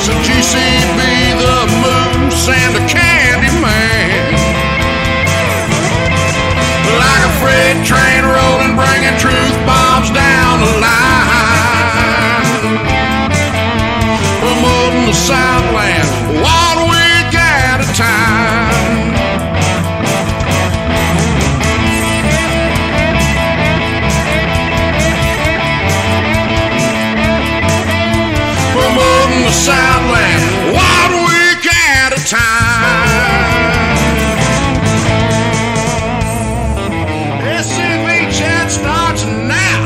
So GCB, the Moose, and the Candy Man. Like a freight train rolling, bringing truth bombs down the line. Promoting the Southland 1 week at a time. Promoting the Southland 1 week at a time. SCV chat starts now.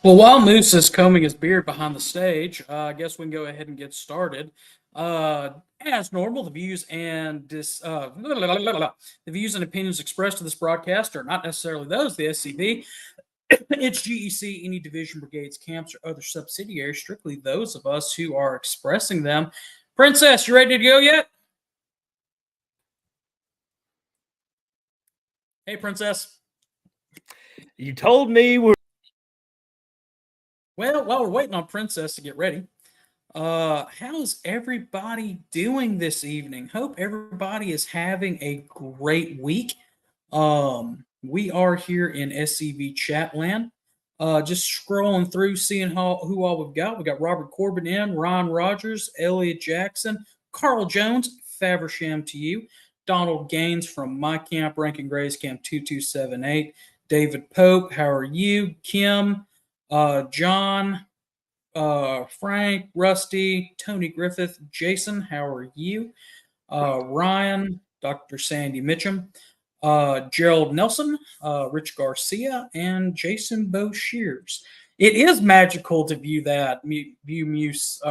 Well, while Moose is combing his beard behind the stage, I guess we can go ahead and get started. As normal, the views and the views and opinions expressed to this broadcast are not necessarily those of the SCV, its GEC, any division, brigades, camps, or other subsidiaries, strictly those of us who are expressing them. Princess, you ready to go yet? Hey, Princess. You told me we're... Well, while we're waiting on Princess to get ready, how's everybody doing this evening? Hope everybody is having a great week. We are here in SCV Chatland, just scrolling through, seeing who all we've got. We got Robert Corbin in, Ron Rogers, Elliot Jackson, Carl Jones, Faversham to you, Donald Gaines from my camp, Rankin Gray's Camp 2278, David Pope, how are you? Kim, John, Frank, Rusty, Tony Griffith, Jason, how are you? Ryan, Dr. Sandy Mitchum, Gerald Nelson, Rich Garcia, and Jason Boshears. It is magical to view that, view Moose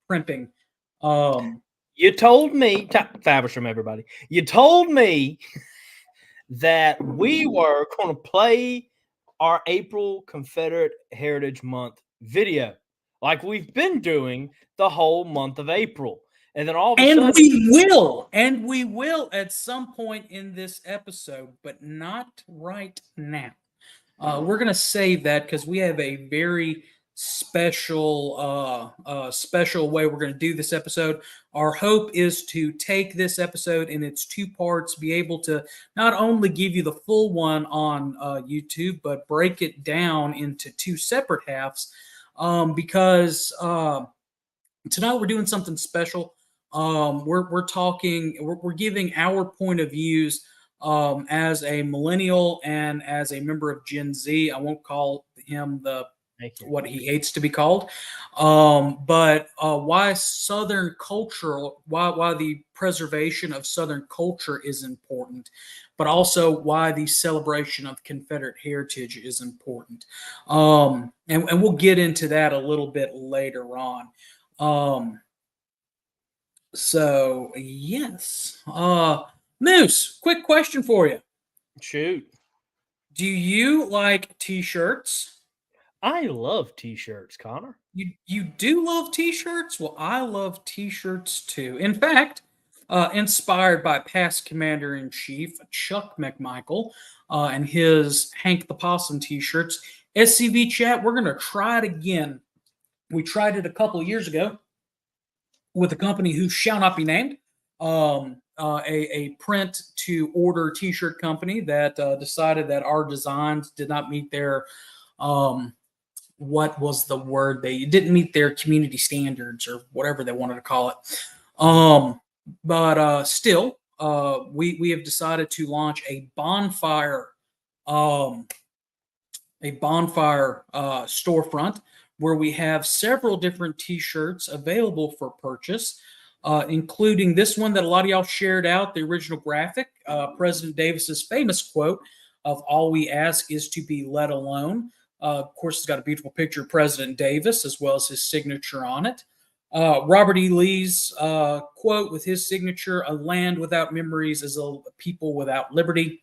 primping. You told me, Faversham, everybody, you told me that we were going to play our April Confederate Heritage Month video like we've been doing the whole month of April. And then all of a sudden, we will at some point in this episode, but not right now. We're going to save that because we have a very special way we're going to do this episode. Our hope is to take this episode in its two parts, be able to not only give you the full one on YouTube, but break it down into two separate halves, because tonight we're doing something special. We're giving our point of views as a millennial and as a member of Gen Z. I won't call him what he hates to be called, but why Southern culture, why the preservation of Southern culture is important, but also why the celebration of Confederate heritage is important. And we'll get into that a little bit later on. So yes, Moose, quick question for you. Shoot. Do you like t-shirts? I love t-shirts, Connor. You do love t-shirts? Well, I love t-shirts too. In fact, inspired by past Commander-in-Chief Chuck McMichael and his Hank the Possum t-shirts, SCV chat, we're going to try it again. We tried it a couple of years ago with a company who shall not be named, a print-to-order t-shirt company that decided that our designs did not meet their what was the word? They didn't meet their community standards or whatever they wanted to call it. But still, we have decided to launch a bonfire storefront where we have several different t-shirts available for purchase, including this one that a lot of y'all shared out, the original graphic, President Davis's famous quote of "All we ask is to be let alone." Of course, it's got a beautiful picture of President Davis as well as his signature on it. Robert E. Lee's quote with his signature, "A land without memories is a people without liberty."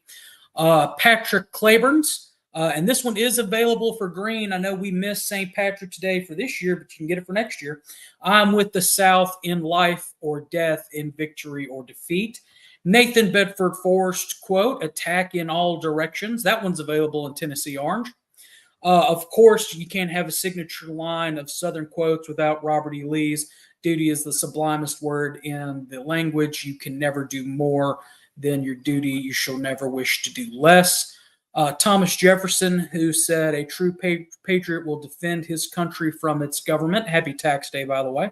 Patrick Claiborne's, and this one is available for green. I know we missed St. Patrick's Day for this year, but you can get it for next year. "I'm with the South in life or death, in victory or defeat." Nathan Bedford Forrest quote, "Attack in all directions." That one's available in Tennessee Orange. Of course, you can't have a signature line of Southern quotes without Robert E. Lee's "Duty is the sublimest word in the language. You can never do more than your duty. You shall never wish to do less." Thomas Jefferson, who said, "A true patriot will defend his country from its government." Happy Tax Day, by the way.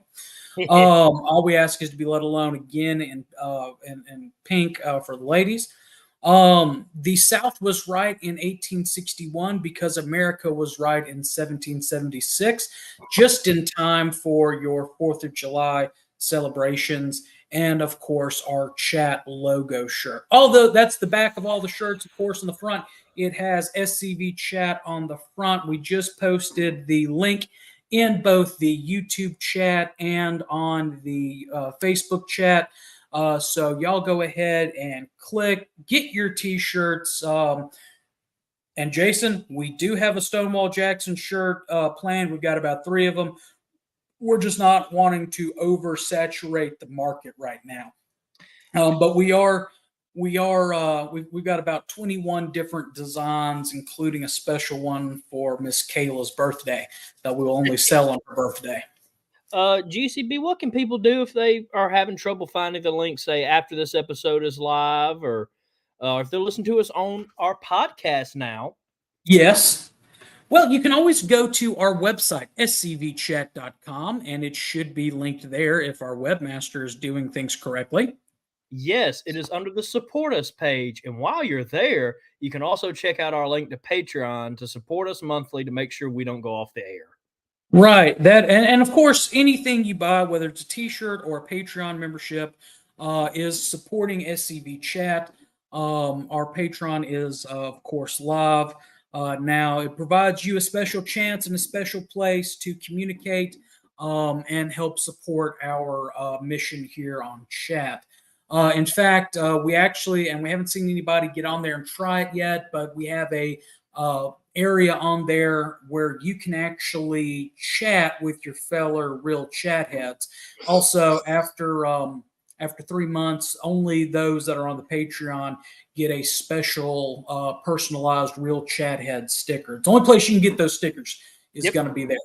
All we ask is to be let alone, again in pink for the ladies. The South was right in 1861 because America was right in 1776, just in time for your 4th of July celebrations. And of course, our chat logo shirt. Although that's the back of all the shirts, of course, on the front, it has SCV chat on the front. We just posted the link in both the YouTube chat and on the Facebook chat. So y'all go ahead and click, get your t-shirts. And Jason, we do have a Stonewall Jackson shirt planned. We've got about 3 of them. We're just not wanting to oversaturate the market right now. But we've got about 21 different designs, including a special one for Miss Kayla's birthday that we will only sell on her birthday. GCB, what can people do if they are having trouble finding the link, say, after this episode is live, or if they're listening to us on our podcast now? Yes. Well, you can always go to our website, scvchat.com, and it should be linked there if our webmaster is doing things correctly. Yes, it is under the Support Us page. And while you're there, you can also check out our link to Patreon to support us monthly to make sure we don't go off the air. Right. That and of course, anything you buy, whether it's a t-shirt or a Patreon membership, is supporting SCV Chat. Our Patreon is, of course, live. Now, it provides you a special chance and a special place to communicate and help support our mission here on chat. In fact, we haven't seen anybody get on there and try it yet, but we have a area on there where you can actually chat with your fellow real chat heads. Also, after 3 months, only those that are on the Patreon get a special personalized real chat head sticker. It's the only place you can get those stickers is going to be there.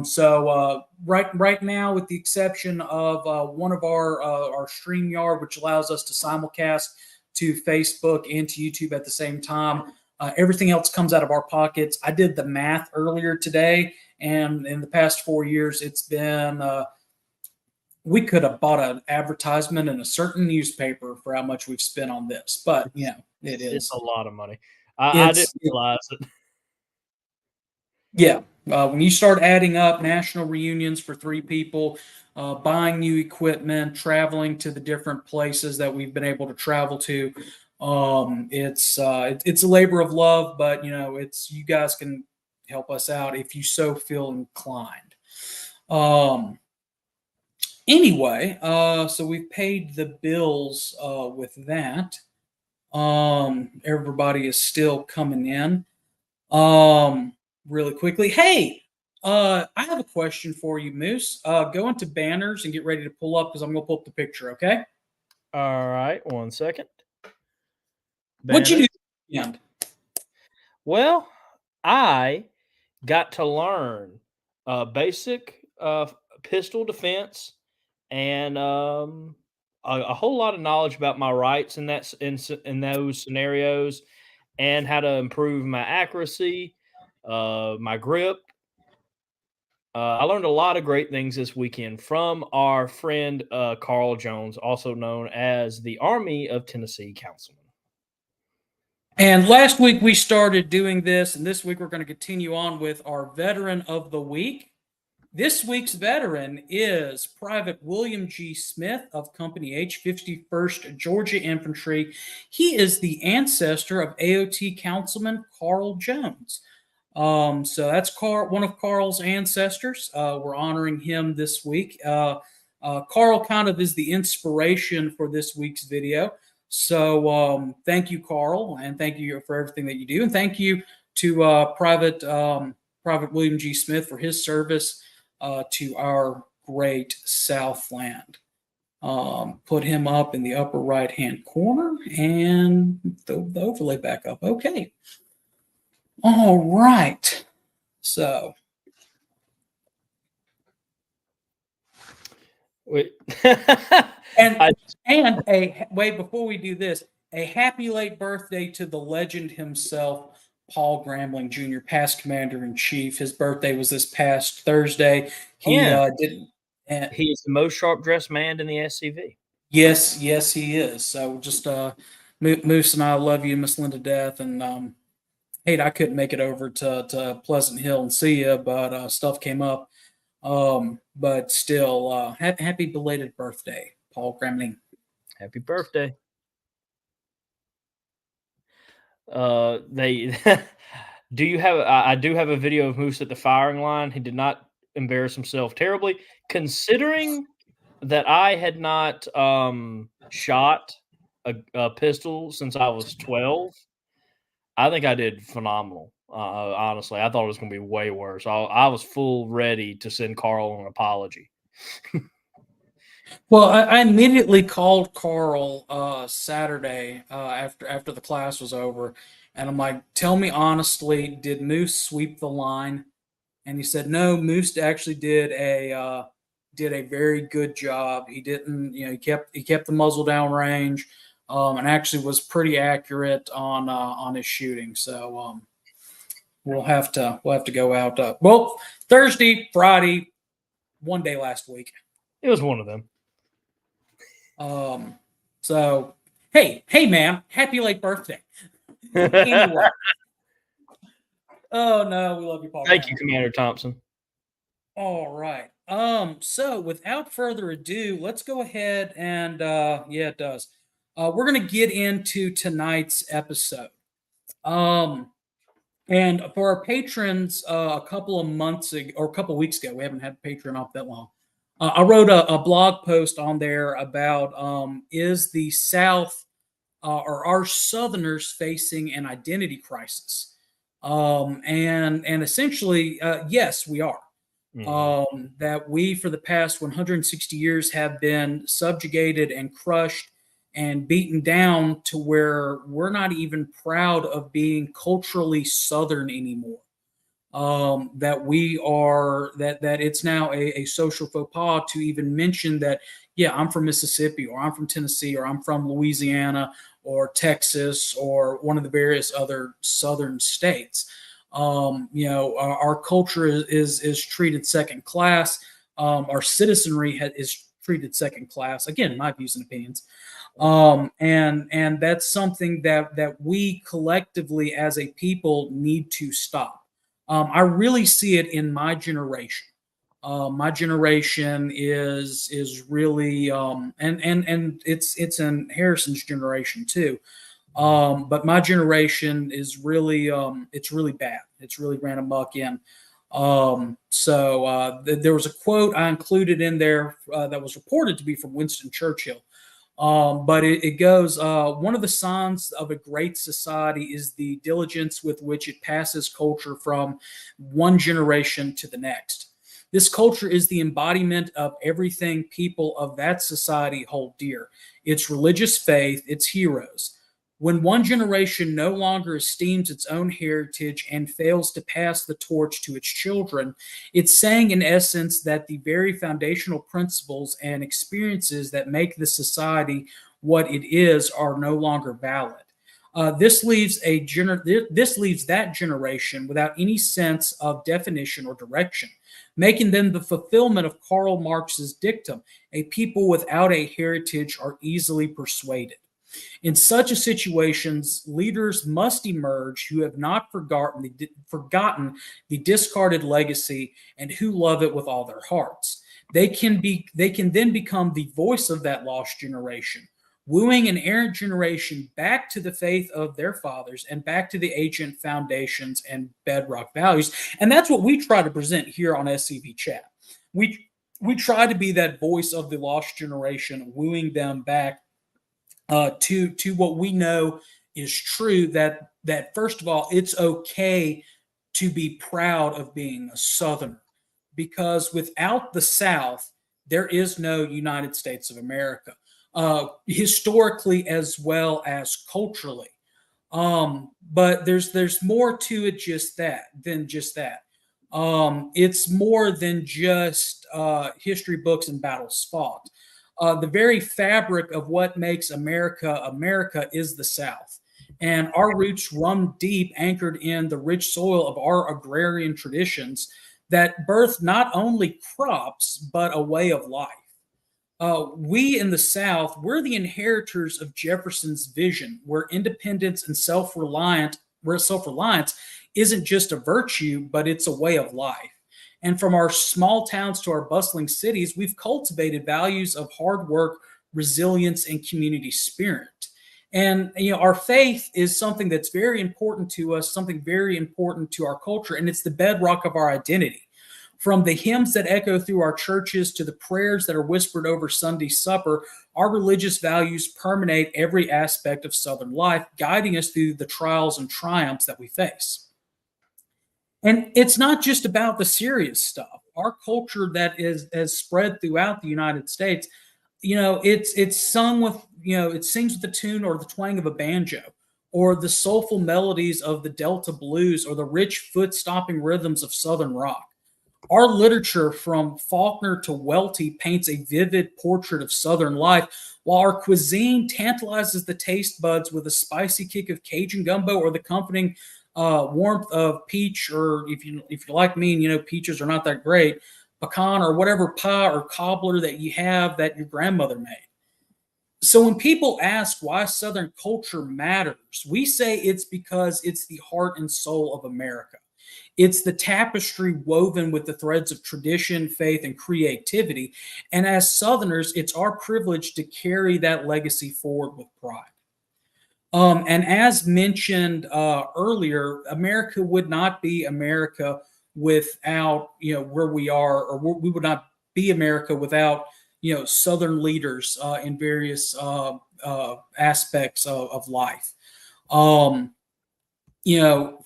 So right now, with the exception of one of our StreamYard, which allows us to simulcast to Facebook and to YouTube at the same time, everything else comes out of our pockets. I did the math earlier today, and in the past 4 years, it's been we could have bought an advertisement in a certain newspaper for how much we've spent on this. But it is. It's a lot of money. I didn't realize it. Yeah. When you start adding up national reunions for 3 people, buying new equipment, traveling to the different places that we've been able to travel to, it's a labor of love, but you guys can help us out if you so feel inclined. Anyway, so we've paid the bills with that. Everybody is still coming in. Really quickly. Hey, I have a question for you, Moose. Go into banners and get ready to pull up because I'm going to pull up the picture, okay? All right, 1 second. What'd you do? Well, I got to learn basic pistol defense and a whole lot of knowledge about my rights in those scenarios, and how to improve my accuracy, my grip. I learned a lot of great things this weekend from our friend Carl Jones, also known as the Army of Tennessee Councilman. And last week we started doing this, and this week we're going to continue on with our Veteran of the Week. This week's veteran is Private William G. Smith of Company H, 51st Georgia Infantry. He is the ancestor of AOT Councilman Carl Jones. So that's one of Carl's ancestors. We're honoring him this week. Carl kind of is the inspiration for this week's video. So thank you, Carl, and thank you for everything that you do. And thank you to Private William G. Smith for his service to our great Southland. Put him up in the upper right-hand corner and throw the overlay back up. Okay. All right. So, Wait. and I, and a wait before we do this, a happy late birthday to the legend himself, Paul Grambling Jr., past commander in chief. His birthday was this past Thursday. He and didn't. And he is the most sharp dressed man in the SCV. yes, yes, he is. So just Moose and I love you, Miss Linda Death, and hey, I couldn't make it over to Pleasant Hill and see you, but stuff came up. But still, happy belated birthday, Paul Grambling. Happy birthday. They do you have I do have a video of Moose at the firing line. He did not embarrass himself terribly, considering that I had not shot a pistol since I was 12. I think I did phenomenal. Honestly, I thought it was going to be way worse. I was full ready to send Carl an apology. Well, I immediately called Carl Saturday after the class was over, and I'm like, "Tell me honestly, did Moose sweep the line?" And he said, "No, Moose actually did a very good job. He didn't, he kept the muzzle down range, and actually was pretty accurate on his shooting. So we'll have to go out. Well, Thursday, Friday, one day last week. It was one of them. So hey, man, happy late birthday. Anyway. Oh no, we love you, Paul. Thank you, Commander Thompson. All right. So without further ado, let's go ahead and yeah, it does. We're gonna get into tonight's episode. And for our patrons, a couple of months ago, or a couple of weeks ago, we haven't had Patreon off that long. I wrote a blog post on there about is the South or are Southerners facing an identity crisis? And essentially, yes, we are. That we, for the past 160 years, have been subjugated and crushed and beaten down to where we're not even proud of being culturally Southern anymore. That we are that it's now a social faux pas to even mention that, yeah, I'm from Mississippi, or I'm from Tennessee, or I'm from Louisiana, or Texas, or one of the various other Southern states. Our culture is treated second class. Our citizenry is treated second class. Again, my views and opinions. And that's something that we collectively as a people need to stop. I really see it in my generation. My generation is really and it's in Harrison's generation too. But my generation is really it's really bad. It's really ran amok in. There was a quote I included in there that was reported to be from Winston Churchill. But it goes, one of the signs of a great society is the diligence with which it passes culture from one generation to the next. This culture is the embodiment of everything people of that society hold dear: its religious faith, its heroes. When one generation no longer esteems its own heritage and fails to pass the torch to its children, it's saying, in essence, that the very foundational principles and experiences that make the society what it is are no longer valid. This leaves that generation without any sense of definition or direction, making them the fulfillment of Karl Marx's dictum: a people without a heritage are easily persuaded. In such a situations, leaders must emerge who have not forgotten the discarded legacy and who love it with all their hearts. They can then become the voice of that lost generation, wooing an errant generation back to the faith of their fathers and back to the ancient foundations and bedrock values. And that's what we try to present here on SCV Chat. We try to be that voice of the lost generation, wooing them back to what we know is true, that first of all, it's okay to be proud of being a Southerner, because without the South, there is no United States of America, historically as well as culturally. But there's more to it than just that. It's more than just history books and battles fought. The very fabric of what makes America America is the South. And our roots run deep, anchored in the rich soil of our agrarian traditions that birth not only crops, but a way of life. We in the South, we're the inheritors of Jefferson's vision, where independence and where self-reliance isn't just a virtue, but it's a way of life. And from our small towns to our bustling cities, we've cultivated values of hard work, resilience, and community spirit. And our faith is something that's very important to us, something very important to our culture, and it's the bedrock of our identity. From the hymns that echo through our churches to the prayers that are whispered over Sunday supper, our religious values permeate every aspect of Southern life, guiding us through the trials and triumphs that we face. And it's not just about the serious stuff. Our culture that has spread throughout the United States, it's sung with, it sings with the tune or the twang of a banjo, or the soulful melodies of the Delta blues, or the rich foot-stomping rhythms of Southern rock. Our literature, from Faulkner to Welty, paints a vivid portrait of Southern life, while our cuisine tantalizes the taste buds with a spicy kick of Cajun gumbo or the comforting warmth of peach, or if you like me, and peaches are not that great, pecan or whatever pie or cobbler that you have that your grandmother made. So when people ask why Southern culture matters, we say it's because it's the heart and soul of America. It's the tapestry woven with the threads of tradition, faith, and creativity. And as Southerners, it's our privilege to carry that legacy forward with pride. And as mentioned earlier, America would not be America without, where we are, or we would not be America without, Southern leaders in various aspects of life.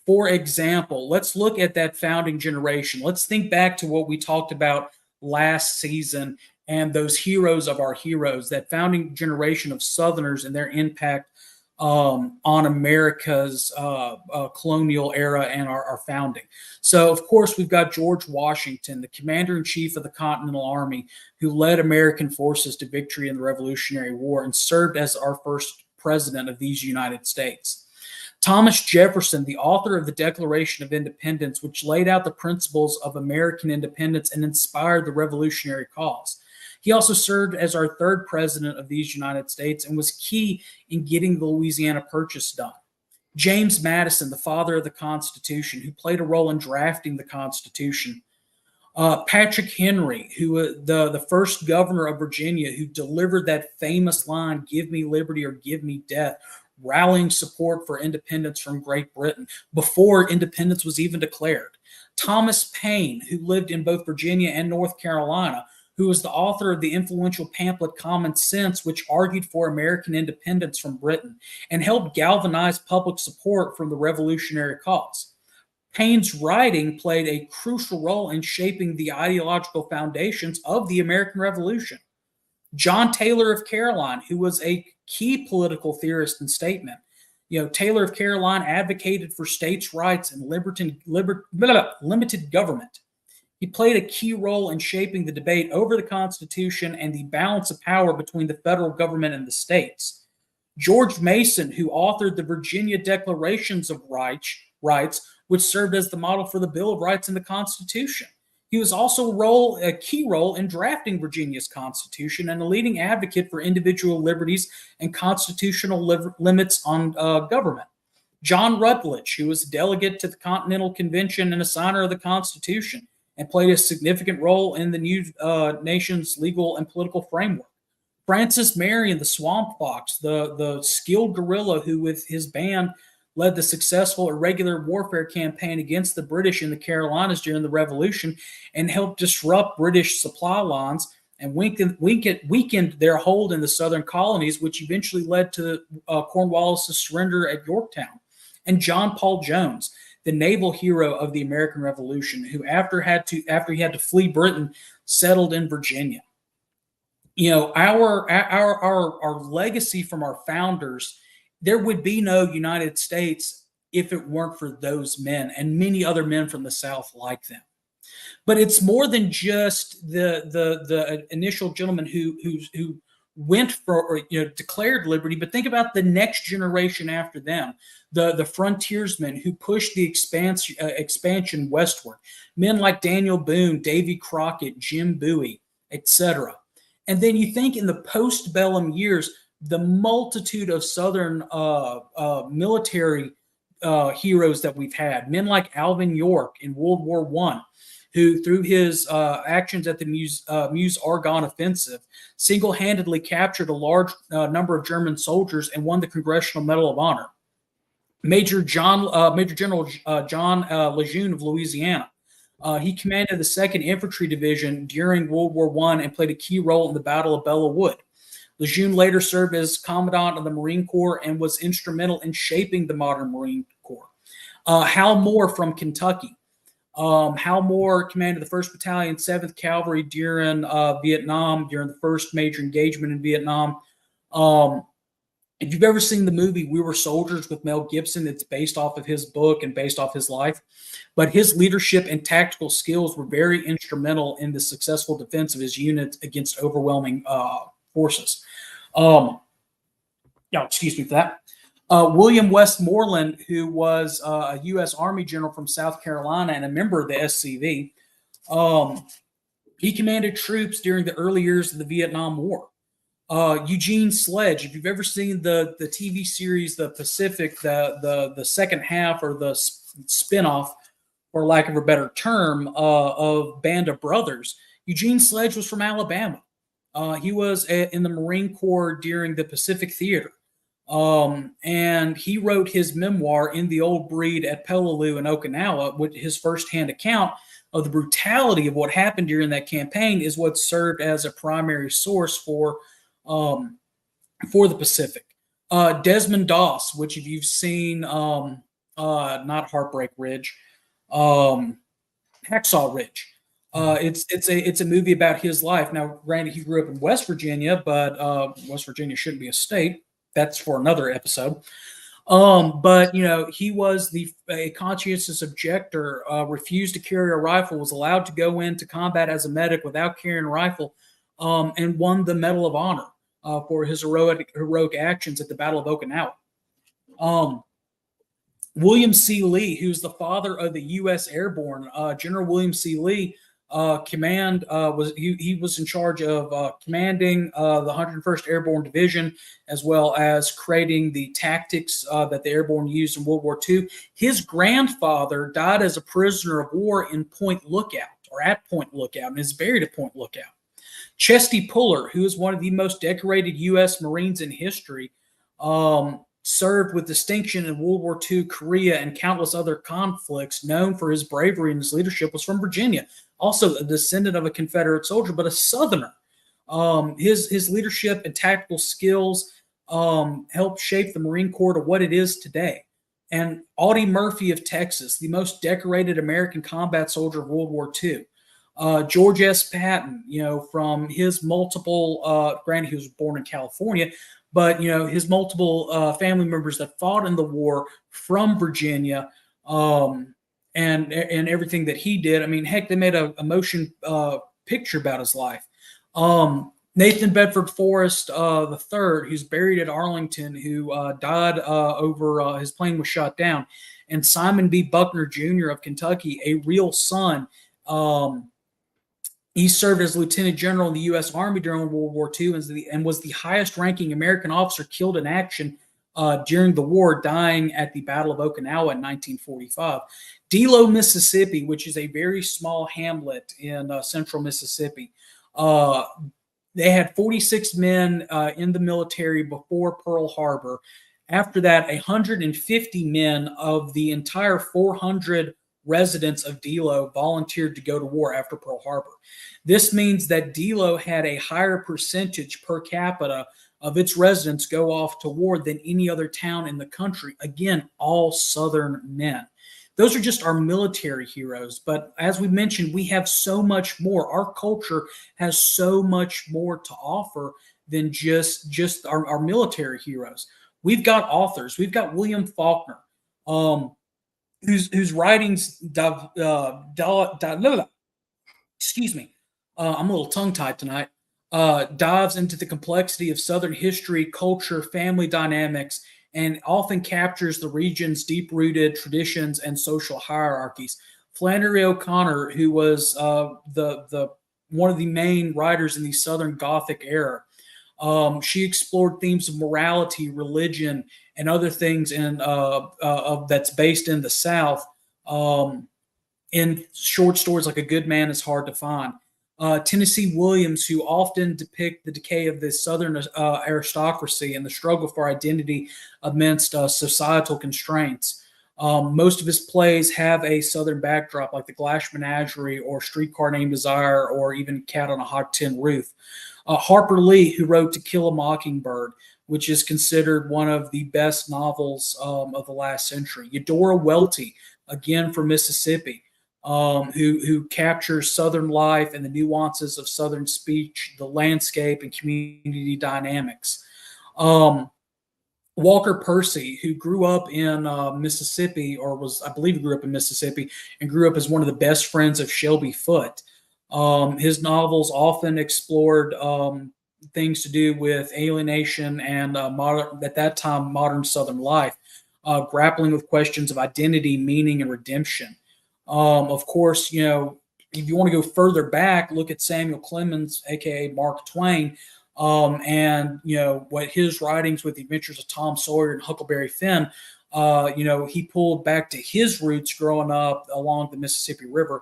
For example, let's look at that founding generation. Let's think back to what we talked about last season and those heroes of our heroes, that founding generation of Southerners and their impact on America's colonial era and our founding. So, of course, we've got George Washington, the commander-in-chief of the Continental Army, who led American forces to victory in the Revolutionary War and served as our first president of these United States. Thomas Jefferson, the author of the Declaration of Independence, which laid out the principles of American independence and inspired the revolutionary cause. He also served as our third president of these United States and was key in getting the Louisiana Purchase done. James Madison, the father of the Constitution, who played a role in drafting the Constitution. Patrick Henry, who the first governor of Virginia, who delivered that famous line, "Give me liberty or give me death," rallying support for independence from Great Britain before independence was even declared. Thomas Paine, who lived in both Virginia and North Carolina, who was the author of the influential pamphlet Common Sense, which argued for American independence from Britain and helped galvanize public support from the revolutionary cause. Paine's writing played a crucial role in shaping the ideological foundations of the American Revolution. John Taylor of Caroline, who was a key political theorist and statesman. Taylor of Caroline advocated for states' rights and limited government. He played a key role in shaping the debate over the Constitution and the balance of power between the federal government and the states. George Mason, who authored the Virginia Declarations of Rights, which served as the model for the Bill of Rights and the Constitution. He was also a key role in drafting Virginia's Constitution and a leading advocate for individual liberties and constitutional limits on government. John Rutledge, who was a delegate to the Continental Convention and a signer of the Constitution, and played a significant role in the new nation's legal and political framework. Francis Marion, the Swamp Fox, the skilled guerrilla who, with his band, led the successful irregular warfare campaign against the British in the Carolinas during the Revolution and helped disrupt British supply lines and weakened their hold in the southern colonies, which eventually led to Cornwallis' surrender at Yorktown. And John Paul Jones, the naval hero of the American Revolution, who after he had to flee Britain, settled in Virginia. our legacy from our founders, there would be no United States if it weren't for those men and many other men from the South like them. But it's more than just the initial gentleman who went for, or declared liberty. But think about the next generation after them, the frontiersmen who pushed the expansion westward. Men like Daniel Boone, Davy Crockett, Jim Bowie, etc. And then you think in the postbellum years, the multitude of Southern military heroes that we've had, men like Alvin York in World War I, who through his actions at the Meuse-Argonne offensive, single-handedly captured a large number of German soldiers and won the Congressional Medal of Honor. Major General John Lejeune of Louisiana. He commanded the 2nd Infantry Division during World War I and played a key role in the Battle of Belleau Wood. Lejeune later served as Commandant of the Marine Corps and was instrumental in shaping the modern Marine Corps. Hal Moore from Kentucky. Hal Moore commanded the 1st Battalion, 7th Cavalry during Vietnam, during the first major engagement in Vietnam. If you've ever seen the movie We Were Soldiers with Mel Gibson, it's based off of his book and based off his life. But his leadership and tactical skills were very instrumental in the successful defense of his unit against overwhelming forces. Excuse me for that. William Westmoreland, who was a U.S. Army general from South Carolina and a member of the SCV, he commanded troops during the early years of the Vietnam War. Eugene Sledge, if you've ever seen the TV series The Pacific, the second half or the spinoff, for lack of a better term, of Band of Brothers, Eugene Sledge was from Alabama. He was in the Marine Corps during the Pacific Theater. And he wrote his memoir, In the Old Breed at Peleliu in Okinawa, with his firsthand account of the brutality of what happened during that campaign is what served as a primary source for the Pacific. Desmond Doss, which if you've seen, not Heartbreak Ridge, Hacksaw Ridge. It's a movie about his life. Now, granted, he grew up in West Virginia, but West Virginia shouldn't be a state. That's for another episode. But he was a conscientious objector, refused to carry a rifle, was allowed to go into combat as a medic without carrying a rifle, and won the Medal of Honor for his heroic actions at the Battle of Okinawa. William C. Lee, who's the father of the U.S. Airborne, General William C. Lee, he was in charge of commanding the 101st Airborne Division, as well as creating the tactics that the Airborne used in World War II. His grandfather died as a prisoner of war in Point Lookout, or at Point Lookout, and is buried at Point Lookout. Chesty Puller, who is one of the most decorated U.S. Marines in history, served with distinction in World War II, Korea, and countless other conflicts, known for his bravery and his leadership, was from Virginia. Also a descendant of a Confederate soldier, but a Southerner. His leadership and tactical skills helped shape the Marine Corps to what it is today. And Audie Murphy of Texas, the most decorated American combat soldier of World War II. George S. Patton, from his multiple, granted he was born in California, but his multiple family members that fought in the war from Virginia, and everything that he did. I mean, heck, they made a motion picture about his life. Nathan Bedford Forrest III, who's buried at Arlington, who died over his plane was shot down, and Simon B. Buckner Jr. of Kentucky, a real son. He served as lieutenant general in the U.S. Army during World War II and was the highest-ranking American officer killed in action during the war, dying at the Battle of Okinawa in 1945. Delo, Mississippi, which is a very small hamlet in central Mississippi. They had 46 men in the military before Pearl Harbor. After that, 150 men of the entire 400 residents of Delo volunteered to go to war after Pearl Harbor. This means that Delo had a higher percentage per capita of its residents go off to war than any other town in the country. Again, all Southern men. Those are just our military heroes. But as we mentioned, we have so much more. Our culture has so much more to offer than just our military heroes. We've got authors. We've got William Faulkner, whose writings excuse me, I'm a little tongue-tied tonight, dives into the complexity of Southern history, culture, family dynamics, and often captures the region's deep-rooted traditions and social hierarchies. Flannery O'Connor, who was the one of the main writers in the Southern Gothic era, she explored themes of morality, religion, and other things that's based in the South. In short stories like A Good Man is Hard to Find. Tennessee Williams, who often depict the decay of the Southern aristocracy and the struggle for identity amidst societal constraints. Most of his plays have a Southern backdrop, like The Glass Menagerie or Streetcar Named Desire or even Cat on a Hot Tin Roof. Harper Lee, who wrote To Kill a Mockingbird, which is considered one of the best novels of the last century. Eudora Welty, again from Mississippi, who captures Southern life and the nuances of Southern speech, the landscape, and community dynamics. Walker Percy, who grew up in Mississippi, I believe he grew up in Mississippi, and grew up as one of the best friends of Shelby Foote. His novels often explored things to do with alienation and at that time, modern Southern life, grappling with questions of identity, meaning, and redemption. Of course, if you want to go further back, look at Samuel Clemens, aka Mark Twain, and what his writings with the Adventures of Tom Sawyer and Huckleberry Finn. He pulled back to his roots growing up along the Mississippi River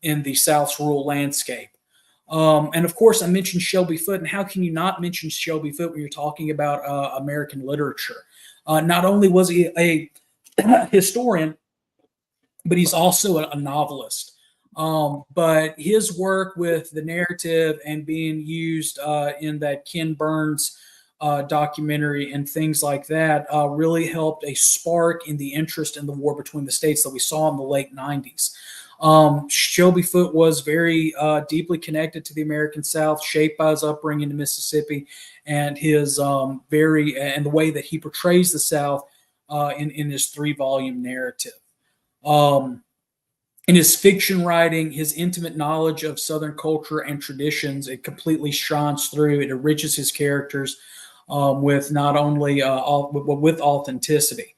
in the South's rural landscape. And of course, I mentioned Shelby Foote, and how can you not mention Shelby Foote when you're talking about American literature? Not only was he a historian, but he's also a novelist. But his work with the narrative and being used in that Ken Burns documentary and things like that really helped a spark in the interest in the war between the states that we saw in the late 90s. Shelby Foote was very deeply connected to the American South, shaped by his upbringing in Mississippi, and his and the way that he portrays the South in his 3-volume narrative. In his fiction writing, his intimate knowledge of Southern culture and traditions, it completely shines through. It enriches his characters with not only with authenticity.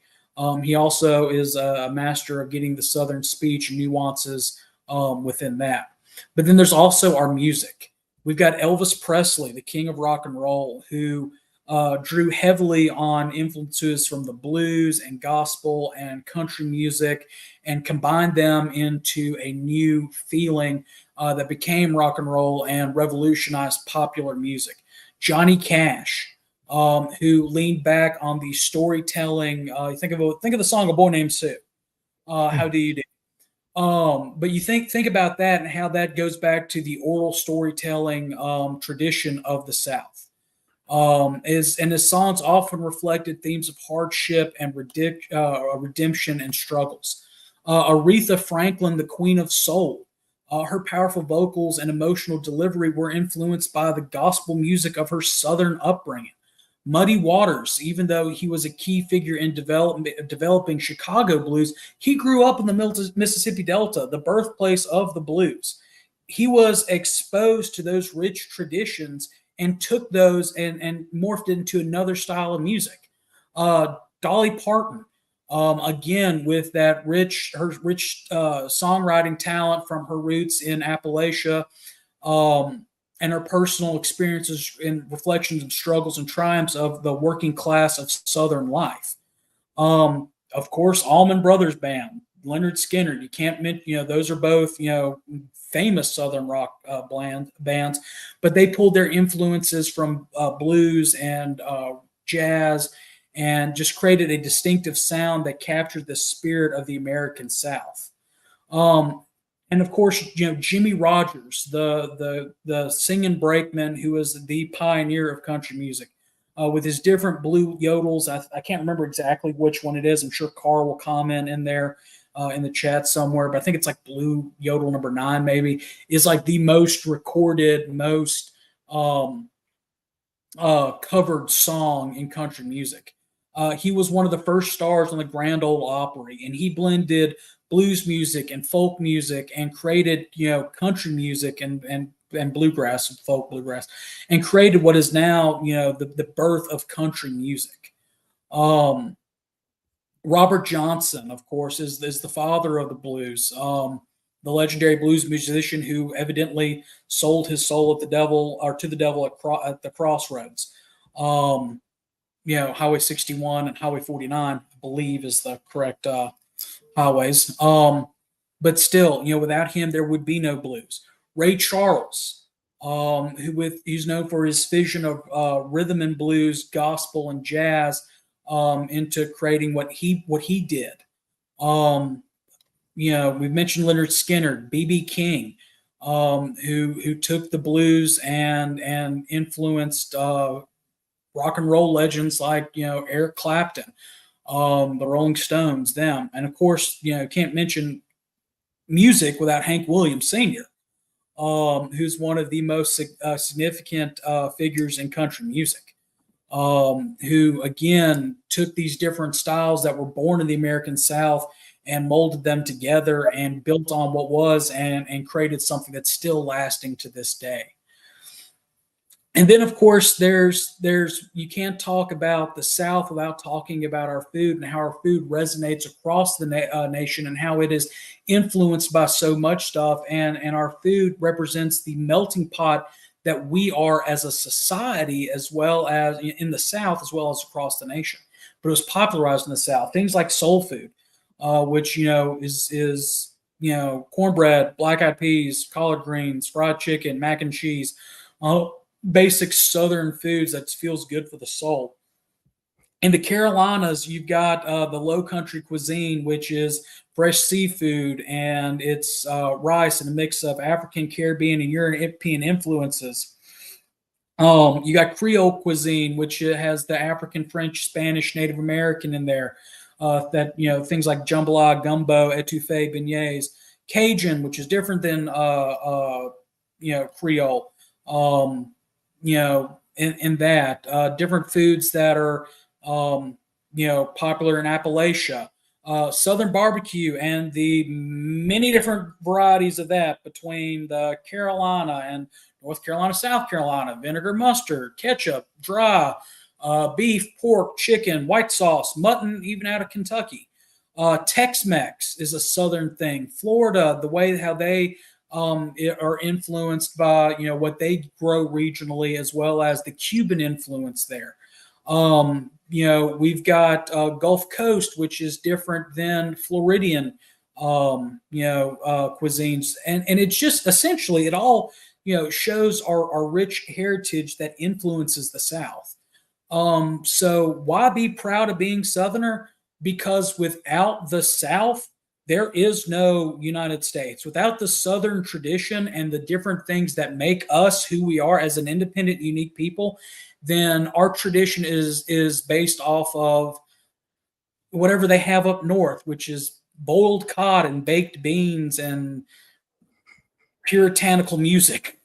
He also is a master of getting the Southern speech nuances within that. But then there's also our music. We've got Elvis Presley, the king of rock and roll, who drew heavily on influences from the blues and gospel and country music and combined them into a new feeling that became rock and roll and revolutionized popular music. Johnny Cash, who leaned back on the storytelling. Think of the song "A Boy Named Sue." How do you do? But you think about that and how that goes back to the oral storytelling tradition of the South. And his songs often reflected themes of hardship and redemption and struggles. Aretha Franklin, the Queen of Soul, her powerful vocals and emotional delivery were influenced by the gospel music of her Southern upbringing. Muddy Waters, even though he was a key figure in developing Chicago blues, he grew up in the Mississippi Delta, the birthplace of the blues. He was exposed to those rich traditions and took those and morphed into another style of music. Dolly Parton, again, with her rich songwriting talent from her roots in Appalachia, and her personal experiences and reflections and struggles and triumphs of the working class of Southern life. Of course, Allman Brothers Band, Leonard Skinner. You can't mention, those are both, famous Southern rock bands, but they pulled their influences from blues and jazz and just created a distinctive sound that captured the spirit of the American South. And of course, Jimmy Rogers, the singing brakeman who was the pioneer of country music. with his different blue yodels. I can't remember exactly which one it is. I'm sure Carl will comment in there in the chat somewhere, but I think it's like blue yodel number 9, maybe, is like the most recorded, most covered song in country music. He was one of the first stars on the Grand Ole Opry, and he blended blues music and folk music and created, country music and bluegrass and folk bluegrass, and created what is now, the birth of country music. Robert Johnson, of course, is the father of the blues. The legendary blues musician who evidently sold his soul to the devil at the crossroads. Highway 61 and Highway 49, I believe, is the correct highways. But still, without him, there would be no blues. Ray Charles, he's known for his fusion of rhythm and blues, gospel and jazz, into creating what he did. We've mentioned Leonard Skinner, B.B. King, who took the blues and influenced rock and roll legends like Eric Clapton, the Rolling Stones, them, and of course can't mention music without Hank Williams Sr., who's one of the most significant figures in country music. Who again took these different styles that were born in the American South and molded them together and built on what was and created something that's still lasting to this day. And then, of course, there's you can't talk about the South without talking about our food and how our food resonates across the nation and how it is influenced by so much stuff. And our food represents the melting pot that we are as a society, as well as in the South, as well as across the nation. But it was popularized in the South. Things like soul food, which is cornbread, black-eyed peas, collard greens, fried chicken, mac and cheese. Basic Southern foods that feels good for the soul. In the Carolinas, you've got the Low Country cuisine, which is fresh seafood, and it's rice and a mix of African, Caribbean, and European influences. You got Creole cuisine, which has the African, French, Spanish, Native American in there. That things like jambalaya, gumbo, etouffee, beignets. Cajun, which is different than Creole. In that different foods that are popular in Appalachia, Southern barbecue, and the many different varieties of that between the Carolina and North Carolina, South Carolina, vinegar, mustard, ketchup, dry, beef, pork, chicken, white sauce, mutton, even out of Kentucky. Tex-Mex is a Southern thing. Florida, the way how they are influenced by what they grow regionally, as well as the Cuban influence there. We've got Gulf Coast, which is different than Floridian cuisines, and it's just essentially it all shows our rich heritage that influences the South. So why be proud of being Southerner? Because without the South, there is no United States. Without the Southern tradition and the different things that make us who we are as an independent, unique people, then our tradition is based off of whatever they have up north, which is boiled cod and baked beans and puritanical music.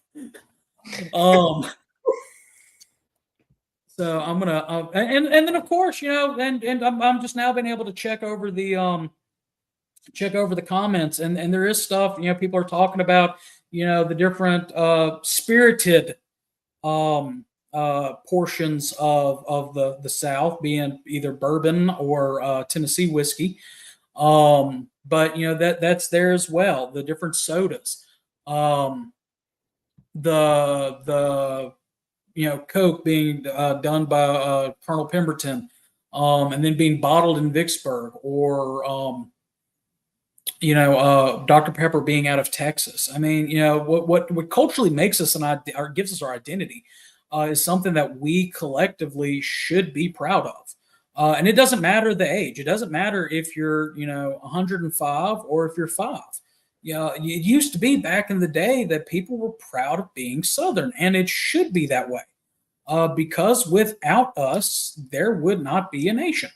So I'm gonna and then of course and I'm just now been able to check over the comments, and there is stuff people are talking about the different spirited portions of the South, being either bourbon or Tennessee whiskey, but that's there as well, the different sodas, the Coke being done by Colonel Pemberton, and then being bottled in Vicksburg, or Dr. Pepper being out of Texas. I mean, what culturally makes us or gives us our identity is something that we collectively should be proud of. And it doesn't matter the age. It doesn't matter if you're 105 or if you're 5. It used to be back in the day that people were proud of being Southern, and it should be that way. because without us, there would not be a nation.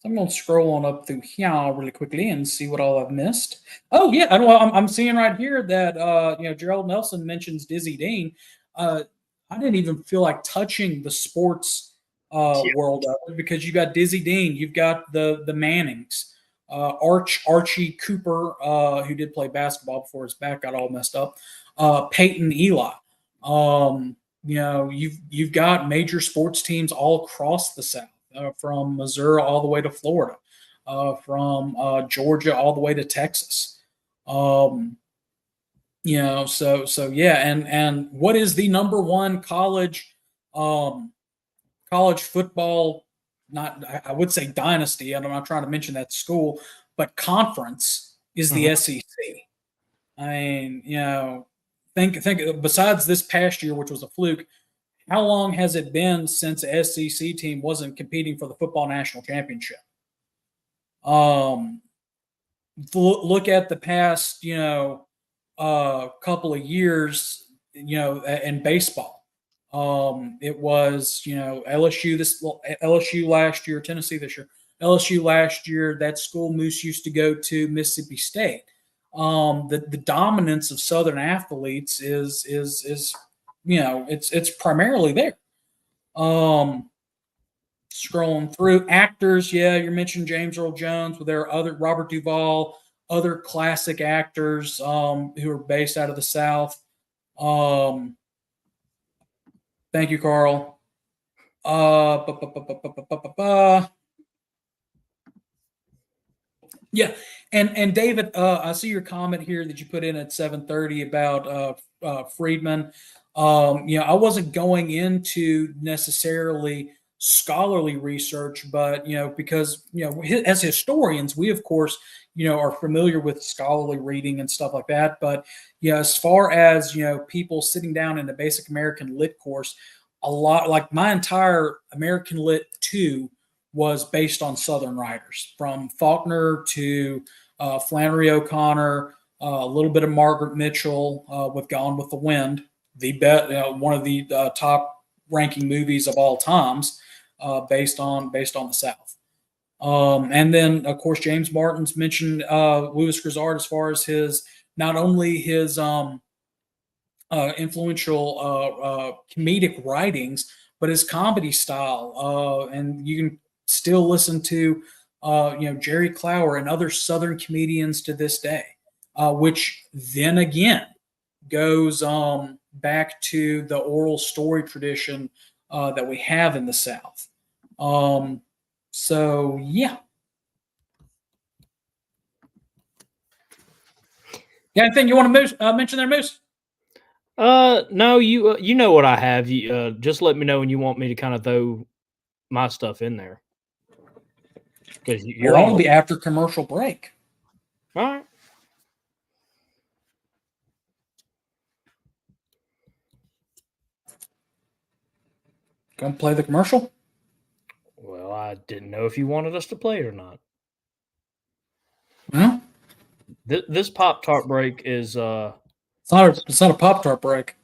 I'm going to scroll on up through here really quickly and see what all I've missed. Oh yeah, and well, I'm seeing right here that Gerald Nelson mentions Dizzy Dean. I didn't even feel like touching the sports world of it because you got Dizzy Dean, you've got the Mannings, Archie Cooper, who did play basketball before his back got all messed up, Peyton Eli. You've got major sports teams all across the South. From Missouri all the way to Florida, from Georgia all the way to Texas. So yeah, and what is the number one college football? Not I would say dynasty. I'm not trying to mention that school, but conference is the SEC. I mean, think besides this past year, which was a fluke. How long has it been since the SEC team wasn't competing for the football national championship? Look at the past, couple of years, in baseball. It was, LSU last year, Tennessee this year, LSU last year. That school Moose used to go to Mississippi State. The dominance of Southern athletes is it's primarily there. Scrolling through actors, yeah, you mentioned James Earl Jones, but there are other Robert Duvall, other classic actors who are based out of the South. Thank you, Carl. Yeah, and David, I see your comment here that you put in at 7:30 about Friedman. I wasn't going into necessarily scholarly research, but because as historians, we of course are familiar with scholarly reading and stuff like that. But as far as people sitting down in a basic American Lit course, a lot like my entire American Lit 2 was based on Southern writers, from Faulkner to Flannery O'Connor, a little bit of Margaret Mitchell with Gone with the Wind, one of the top ranking movies of all times, based on the South. And then of course James Martin's mentioned Louis Grizzard as far as his not only his influential comedic writings, but his comedy style. And you can still listen to Jerry Clower and other Southern comedians to this day, which then again goes back to the oral story tradition that we have in the South. So yeah. Yeah, anything you want to mention there, Moose? No, you know what I have. You just let me know when you want me to kind of throw my stuff in there. Because you're on the after commercial break. All right. Gonna play the commercial? Well, I didn't know if you wanted us to play it or not. Well, this Pop-Tart break is it's not a Pop-Tart break.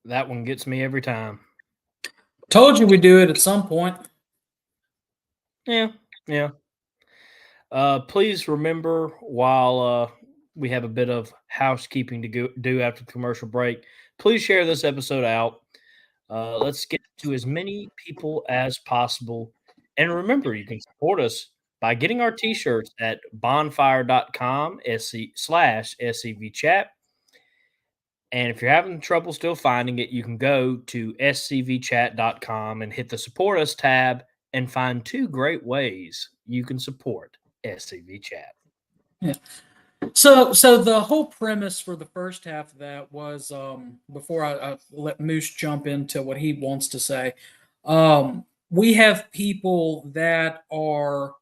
That one gets me every time. Told you we do it at some point. Yeah, yeah. Please remember while we have a bit of housekeeping to do after the commercial break, please share this episode out. Let's get to as many people as possible. And remember, you can support us by getting our t-shirts at bonfire.com /SCV chat. And if you're having trouble still finding it, you can go to scvchat.com and hit the support us tab and find 2 great ways you can support SCV chat. Yeah. So the whole premise for the first half of that was before I let Moose jump into what he wants to say. We have people that are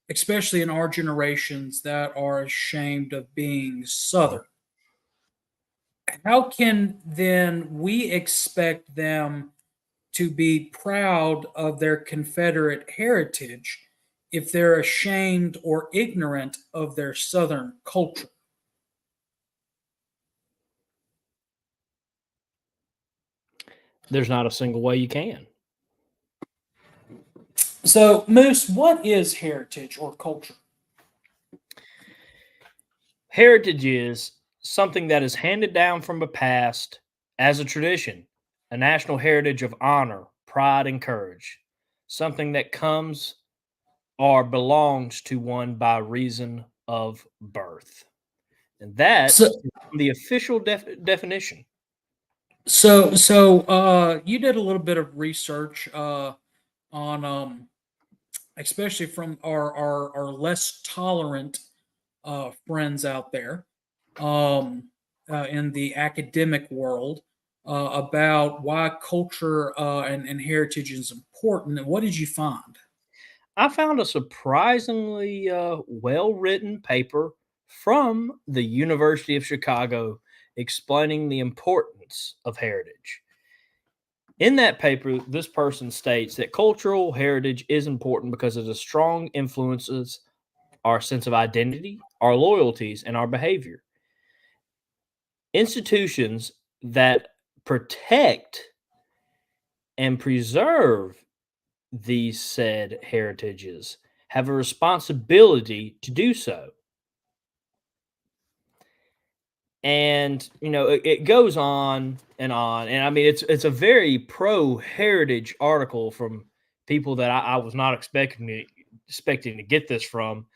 especially in our generations that are ashamed of being Southern. How can then we expect them to be proud of their Confederate heritage if they're ashamed or ignorant of their Southern culture? There's not a single way you can. So, Moose, what is heritage or culture? Heritage is something that is handed down from the past as a tradition, a national heritage of honor, pride, and courage, something that comes or belongs to one by reason of birth. And that So, is the official definition. you did a little bit of research on, especially from our less tolerant friends out there in the academic world about why culture and heritage is important. And what did you find? I found a surprisingly well written paper from the University of Chicago explaining the importance of heritage. In that paper, this person states that cultural heritage is important because it strong influences our sense of identity, our loyalties, and our behavior. Institutions that protect and preserve these said heritages have a responsibility to do so. And it goes on and on. And I mean, it's a very pro heritage article from people that I was not expecting to get this from,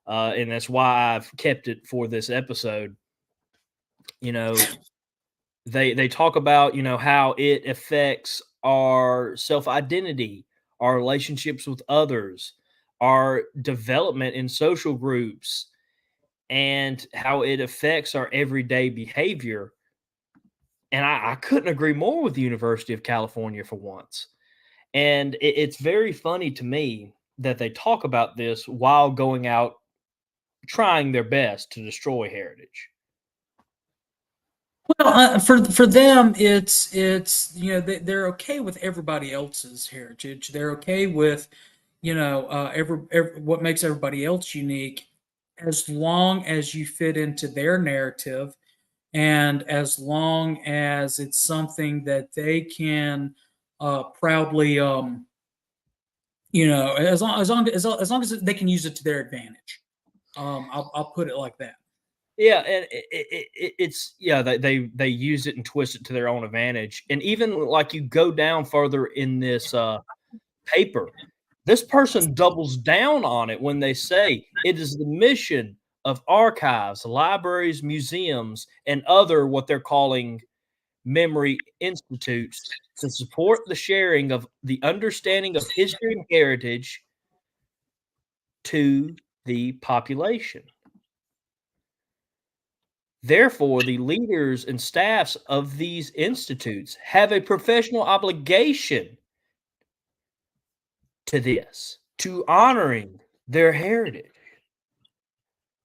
and that's why I've kept it for this episode. You know, they talk about how it affects our self identity, our relationships with others, our development in social groups, and how it affects our everyday behavior. And I couldn't agree more with the University of California for once. And it's very funny to me that they talk about this while going out trying their best to destroy heritage. Well, for them, it's they're okay with everybody else's heritage. They're okay with every what makes everybody else unique, as long as you fit into their narrative, and as long as it's something that they can proudly as long as they can use it to their advantage. I'll put it like that. Yeah, and it's they use it and twist it to their own advantage. And even like you go down further in this paper, this person doubles down on it when they say it is the mission of archives, libraries, museums, and other what they're calling memory institutes to support the sharing of the understanding of history and heritage to the population. Therefore, the leaders and staffs of these institutes have a professional obligation to this, to honoring their heritage.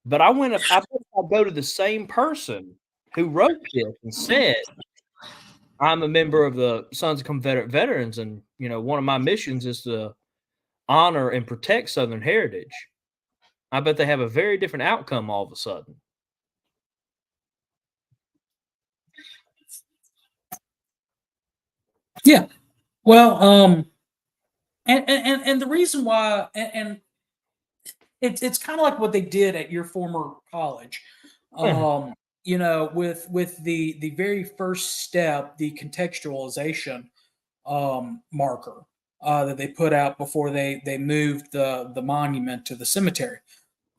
But I go to the same person who wrote this and said, I'm a member of the Sons of Confederate Veterans, and one of my missions is to honor and protect Southern heritage. I bet they have a very different outcome all of a sudden. Yeah. Well, and the reason why, and it's kind of like what they did at your former college. Mhm. You know, with the very first step, the contextualization marker that they put out before they moved the monument to the cemetery.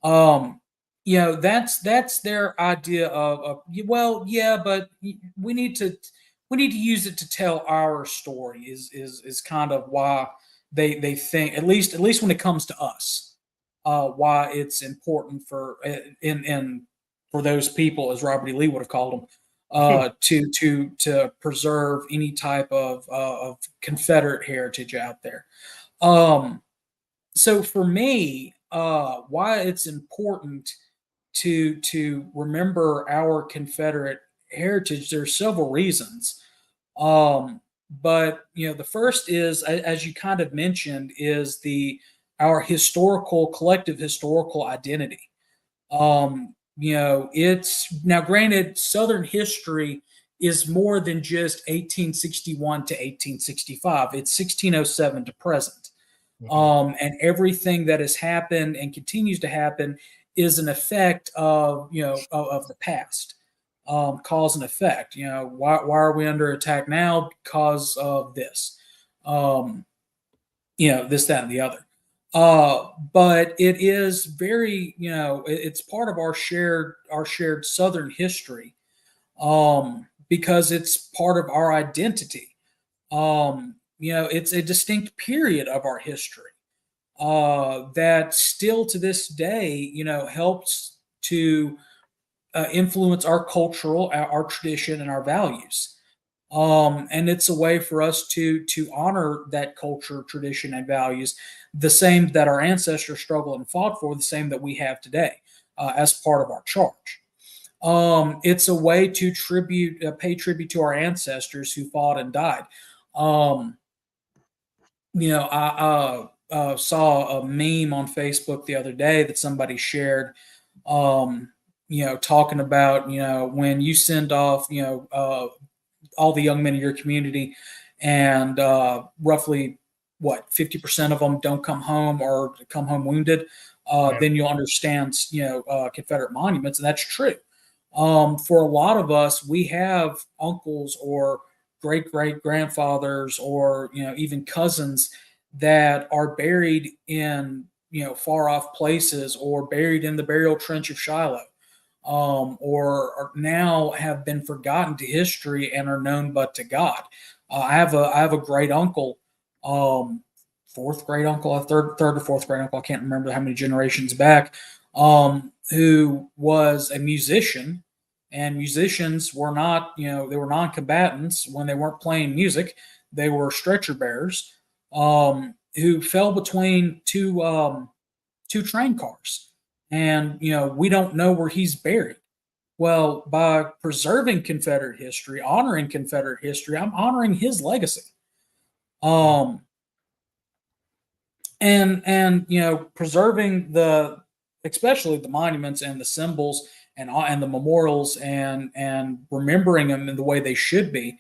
Um, you know, that's their idea of well, yeah, but we need to use it to tell our story. Is kind of why they think, at least when it comes to us, why it's important for in for those people, as Robert E. Lee would have called them, to preserve any type of Confederate heritage out there. Um, so for me, why it's important to remember our Confederate heritage, there's several reasons. But you know, the first is, as you kind of mentioned, is the our historical collective historical identity. You know, it's now granted Southern history is more than just 1861 to 1865. It's 1607 to present. Mhm. And everything that has happened and continues to happen is an effect of, you know, of the past. Cause and effect. You know, why are we under attack now? Because of this. Um, you know, this, that, and the other. But it is very, you know, it's part of our shared Southern history, because it's part of our identity. You know, it's a distinct period of our history that still to this day, you know, helps to influence our cultural, our tradition, and our values. And it's a way for us to honor that culture, tradition, and values, the same that our ancestors struggled and fought for, the same that we have today, as part of our charge. It's a way to pay tribute to our ancestors who fought and died. Um, you know, I saw a meme on Facebook the other day that somebody shared. Um, you know, talking about, you know, when you send off, you know, all the young men in your community, and roughly what 50% of them don't come home or come home wounded, Right. then you'll understand, you know, Confederate monuments, and that's true. For a lot of us, we have uncles or great great grandfathers, or you know, even cousins that are buried in, you know, far off places, or buried in the burial trench of Shiloh, or are now have been forgotten to history and are known but to God. I have a great uncle, um, fourth great uncle, a third or fourth great uncle. I can't remember how many generations back, who was a musician, and musicians were not, you know, they were non-combatants when they weren't playing music. They were stretcher bearers, who fell between two train cars, and you know, we don't know where he's buried. Well, by preserving Confederate history, honoring Confederate history, I'm honoring his legacy. Um, and you know, preserving the, especially the monuments and the symbols, and the memorials, and remembering them in the way they should be,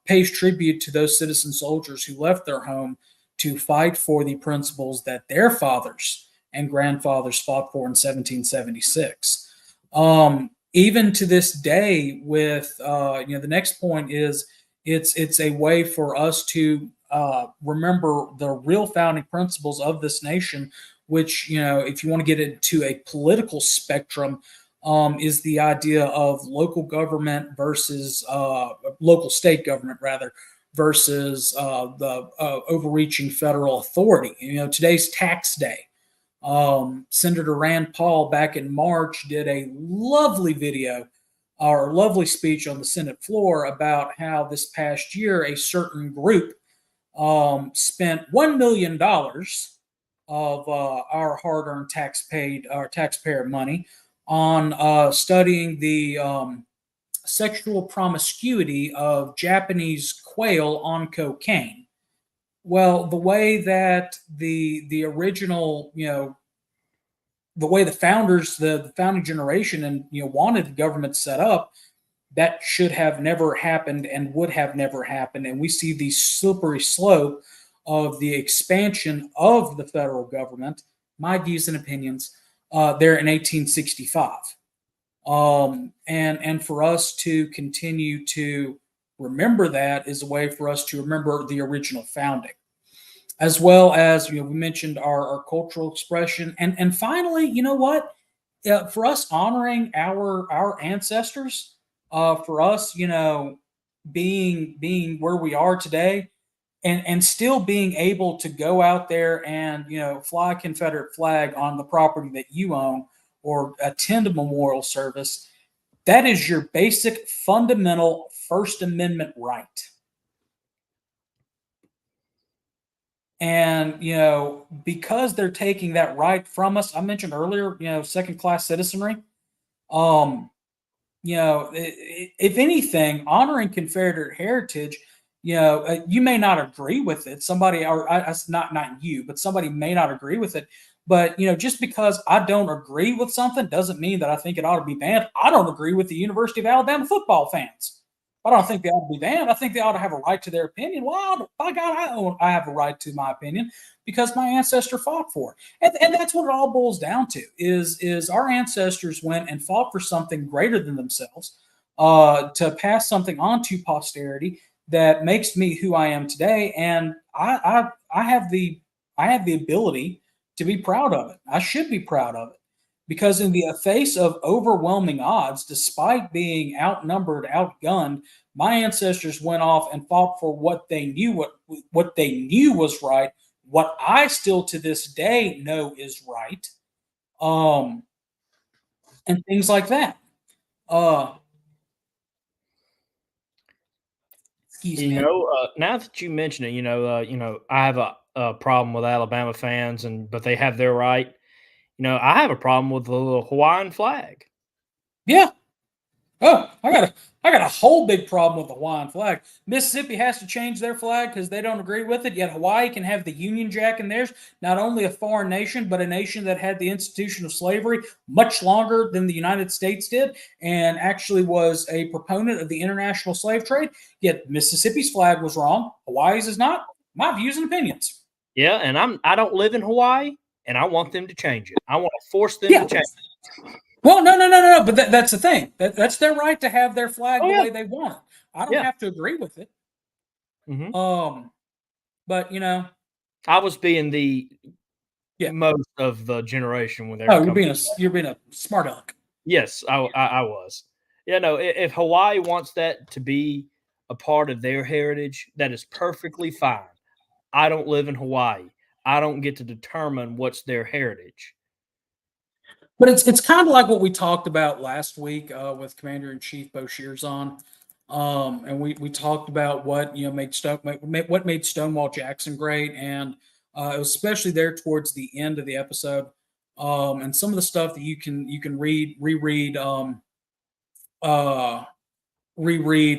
pays tribute to those citizen soldiers who left their home to fight for the principles that their fathers and grandfathers fought for in 1776. Even to this day, with you know, the next point is, it's a way for us to remember the real founding principles of this nation, which, you know, if you want to get into a political spectrum, is the idea of local government versus local state government, rather, versus the overreaching federal authority. You know, today's tax day. Senator Rand Paul back in March did a lovely video, or lovely speech on the Senate floor, about how this past year a certain group spent $1 million of our hard-earned our taxpayer money on studying the sexual promiscuity of Japanese quail on cocaine. Well, the way that the original, you know, the way the founders, the founding generation, and you know, wanted the government set up, that should have never happened and would have never happened. And we see the slippery slope of the expansion of the federal government, my views and opinions, there in 1865. And for us to continue to remember that is a way for us to remember the original founding, as well as, we mentioned our cultural expression. And finally, you know what? For us honoring our ancestors, for us, being where we are today, and still being able to go out there and fly a Confederate flag on the property that you own or attend a memorial service, that is your basic fundamental First Amendment right. And because they're taking that right from us, I mentioned earlier, second class citizenry. If anything, honoring Confederate heritage, you may not agree with it. Somebody, or not you, but somebody may not agree with it. But just because I don't agree with something doesn't mean that I think it ought to be banned. I don't agree with the University of Alabama football fans. I don't think they ought to be banned. I think they ought to have a right to their opinion. Well, by God, I have a right to my opinion because my ancestor fought for it. And that's what it all boils down to is our ancestors went and fought for something greater than themselves, to pass something on to posterity that makes me who I am today. And I have the ability to be proud of it. I should be proud of it. Because in the face of overwhelming odds, despite being outnumbered, outgunned, my ancestors went off and fought for what they knew was right, what I still to this day know is right, and things like that. Excuse me. Now that you mention it, I have a problem with Alabama fans, but they have their right. I have a problem with the little Hawaiian flag. Yeah. Oh, I got a whole big problem with the Hawaiian flag. Mississippi has to change their flag because they don't agree with it. Yet Hawaii can have the Union Jack in theirs. Not only a foreign nation, but a nation that had the institution of slavery much longer than the United States did, and actually was a proponent of the international slave trade. Yet Mississippi's flag was wrong. Hawaii's is not. My views and opinions. Yeah, and I don't live in Hawaii, and I want them to change it. I want to force them to change it. Well, no. But that's the thing. That's their right to have their flag the way they want it. I don't have to agree with it. Mm-hmm. But I was being the most of the generation when they. Oh, you're being a smart aleck. Yes, I was. If Hawaii wants that to be a part of their heritage, that is perfectly fine. I don't live in Hawaii. I don't get to determine what's their heritage. But it's kind of like what we talked about last week with Commander-in-Chief Bo Shearzon, and we talked about what made Stonewall Jackson great, and it was especially there towards the end of the episode, and some of the stuff that you can reread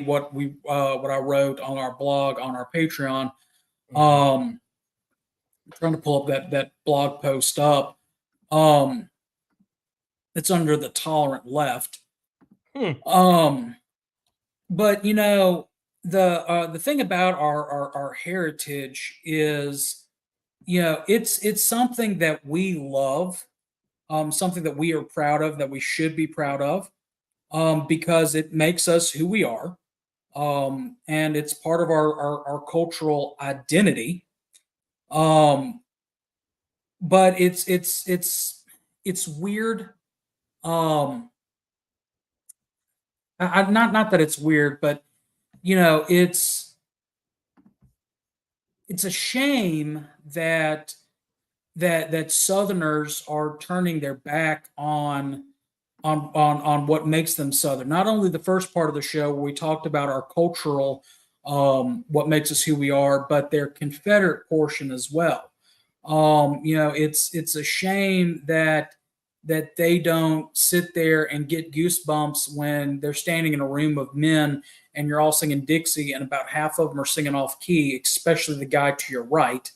what I wrote on our blog on our Patreon. I'm trying to pull up that blog post up. It's under the tolerant left. But the thing about our heritage is, it's something that we love, something that we are proud of, that we should be proud of, because it makes us who we are, and it's part of our cultural identity. But it's weird. Not that it's weird, but it's a shame that Southerners are turning their back on what makes them Southern. Not only the first part of the show where we talked about our cultural, what makes us who we are, but their Confederate portion as well. It's a shame that they don't sit there and get goosebumps when they're standing in a room of men and you're all singing Dixie and about half of them are singing off key, especially the guy to your right.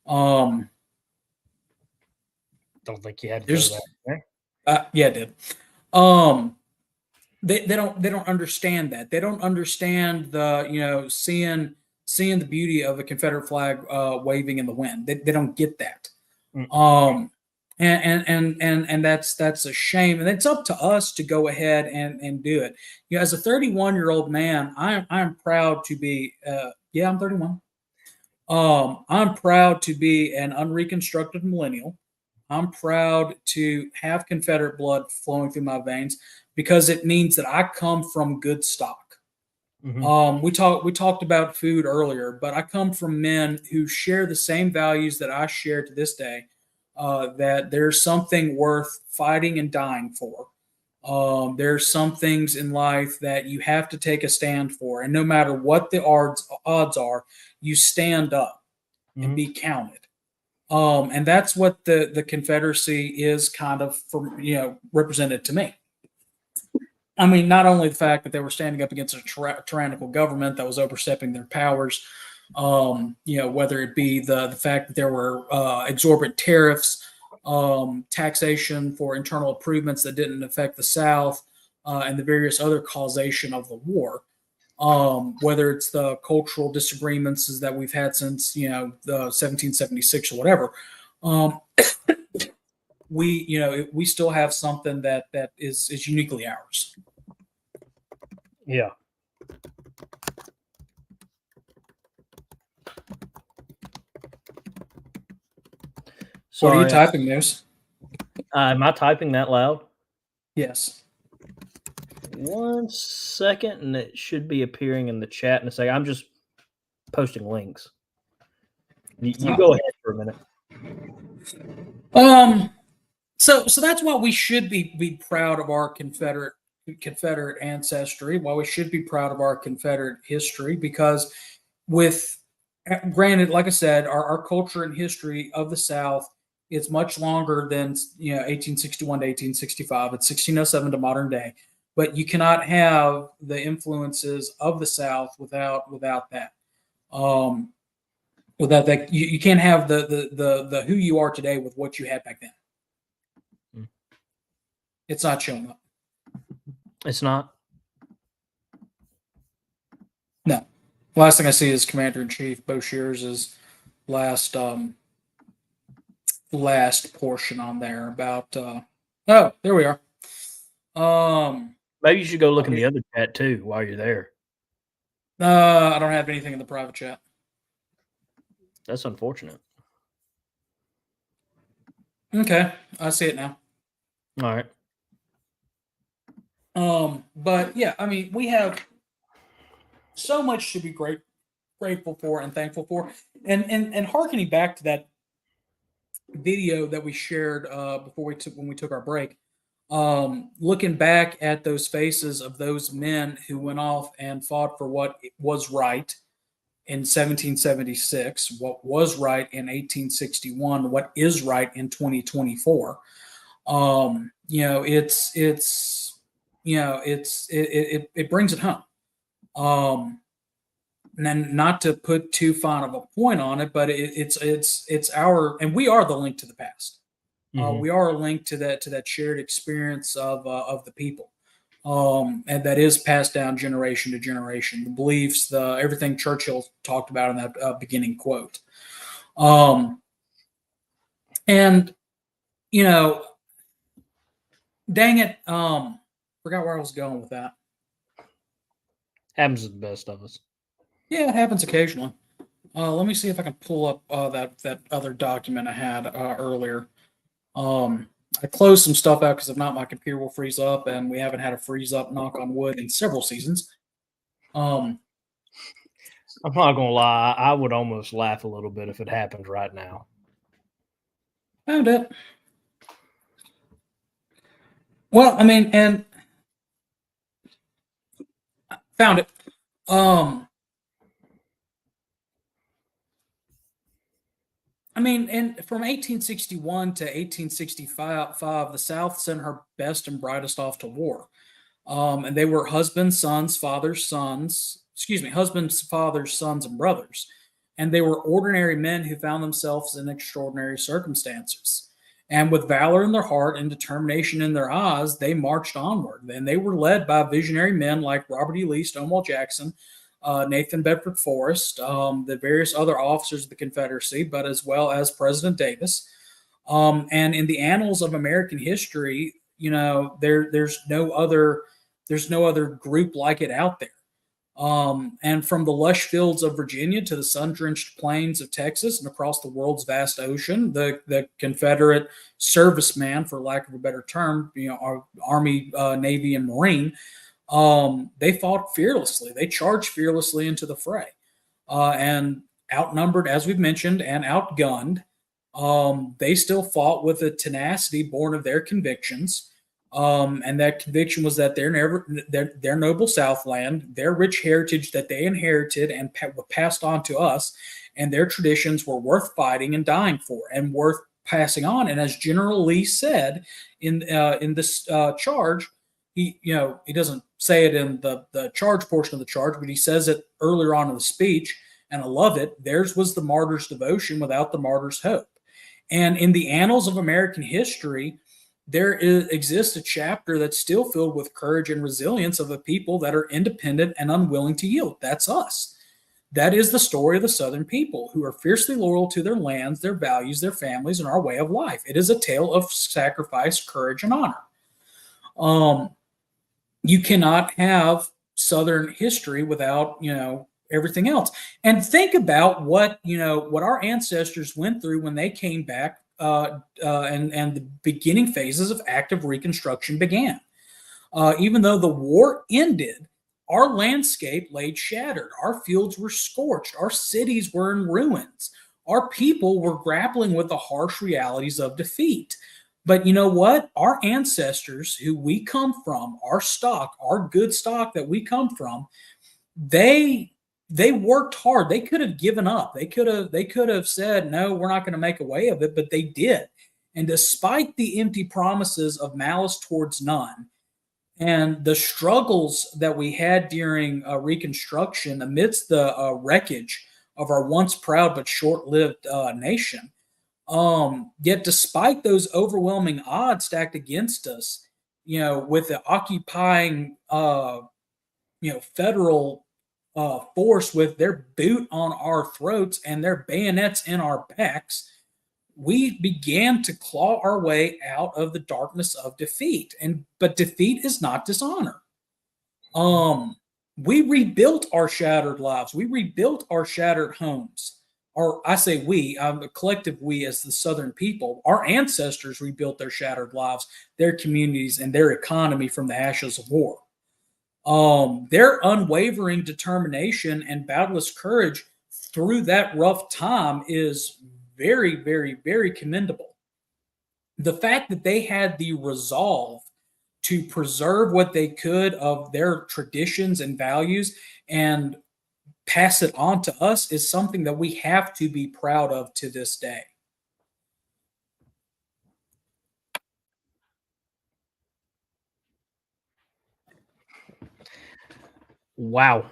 Don't think you had to go there. Yeah, I did. they don't understand that. They don't understand seeing the beauty of a Confederate flag waving in the wind. They don't get that. Mm. Um, and that's a shame. And it's up to us to go ahead and do it. As a 31-year-old man, I'm proud to be. Yeah, I'm 31. I'm proud to be an unreconstructed millennial. I'm proud to have Confederate blood flowing through my veins because it means that I come from good stock. Mhm. We talked about food earlier, but I come from men who share the same values that I share to this day. That there's something worth fighting and dying for. There's some things in life that you have to take a stand for, and no matter what the odds are, you stand up and Mhm. be counted. And that's what the Confederacy is kind of represented to me. I mean, not only the fact that they were standing up against a tyrannical government that was overstepping their powers, whether it be the fact that there were exorbitant tariffs, taxation for internal improvements that didn't affect the South, and the various other causation of the war. Whether it's the cultural disagreements that we've had since the 1776 or whatever, um, we still have something that is uniquely ours. Yeah. What are you Sorry. typing, Moose? Am I typing that loud? Yes. 1 second, and it should be appearing in the chat in a second. I'm just posting links. You go ahead for a minute. So that's why we should be proud of our Confederate ancestry. Why we should be proud of our Confederate history, because with granted, like I said, our culture and history of the South is much longer than 1861 to 1865. It's 1607 to modern day, but you cannot have the influences of the South without that. Without that, you can't have the who you are today with what you had back then. It's not showing up. It's not. No. Last thing I see is Commander in Chief Bo Shears' last last portion on there about. Oh, there we are. Maybe you should go look in the other chat too while you're there. I don't have anything in the private chat. That's unfortunate. Okay, I see it now. All right. But yeah, I mean, we have so much to be grateful for and thankful for, and harkening back to that video that we shared before when we took our break. Looking back at those faces of those men who went off and fought for what was right in 1776, what was right in 1861, what is right in 2024. It brings it home. And then, not to put too fine of a point on it, but it's our, and we are the link to the past. We are a link to that shared experience of the people, and that is passed down generation to generation. The beliefs, the everything Churchill talked about in that beginning quote, and dang it, forgot where I was going with that. Happens to the best of us. Yeah, it happens occasionally. Let me see if I can pull up that other document I had earlier. I closed some stuff out because if not, my computer will freeze up, and we haven't had a freeze up, knock on wood, in several seasons. I'm not gonna lie, I would almost laugh a little bit if it happened right now. Found it. Well, I mean, and found it. I mean, and from 1861 to 1865, the South sent her best and brightest off to war. And they were husbands, sons, fathers, sons, husbands, fathers, sons, and brothers. And they were ordinary men who found themselves in extraordinary circumstances. And with valor in their heart and determination in their eyes, they marched onward. And they were led by visionary men like Robert E. Lee, Stonewall Jackson, Nathan Bedford Forrest, the various other officers of the Confederacy, but as well as President Davis. And in the annals of American history, there's no other group like it out there. And from the lush fields of Virginia to the sun-drenched plains of Texas and across the world's vast ocean, the Confederate serviceman, for lack of a better term, our Army, Navy, and Marine, they fought fearlessly. They charged fearlessly into the fray, and outnumbered, as we've mentioned, and outgunned. They still fought with a tenacity born of their convictions. And that conviction was that their noble Southland, their rich heritage that they inherited and passed on to us, and their traditions were worth fighting and dying for, and worth passing on. And as General Lee said in this charge, he doesn't say it in the charge portion of the charge, but he says it earlier on in the speech, and I love it. Theirs was the martyr's devotion without the martyr's hope. And in the annals of American history, exists a chapter that's still filled with courage and resilience of a people that are independent and unwilling to yield. That's us. That is the story of the Southern people, who are fiercely loyal to their lands, their values, their families, and our way of life. It is a tale of sacrifice, courage, and honor. You cannot have Southern history without, everything else. And think about what our ancestors went through when they came back, and the beginning phases of active Reconstruction began. Even though the war ended, our landscape laid shattered. Our fields were scorched. Our cities were in ruins. Our people were grappling with the harsh realities of defeat. But you know what? Our ancestors, who we come from, our stock, our good stock that we come from, they worked hard. They could have given up. They could have said, no, we're not going to make a way of it, but they did. And despite the empty promises of malice towards none, and the struggles that we had during Reconstruction amidst the wreckage of our once proud but short-lived nation, yet despite those overwhelming odds stacked against us, with the occupying, federal force with their boot on our throats and their bayonets in our backs, we began to claw our way out of the darkness of defeat. But defeat is not dishonor. We rebuilt our shattered lives. We rebuilt our shattered homes. Or I say we, a collective we as the Southern people. Our ancestors rebuilt their shattered lives, their communities, and their economy from the ashes of war. Their unwavering determination and boundless courage through that rough time is very, very, very commendable. The fact that they had the resolve to preserve what they could of their traditions and values and pass it on to us is something that we have to be proud of to this day. Wow.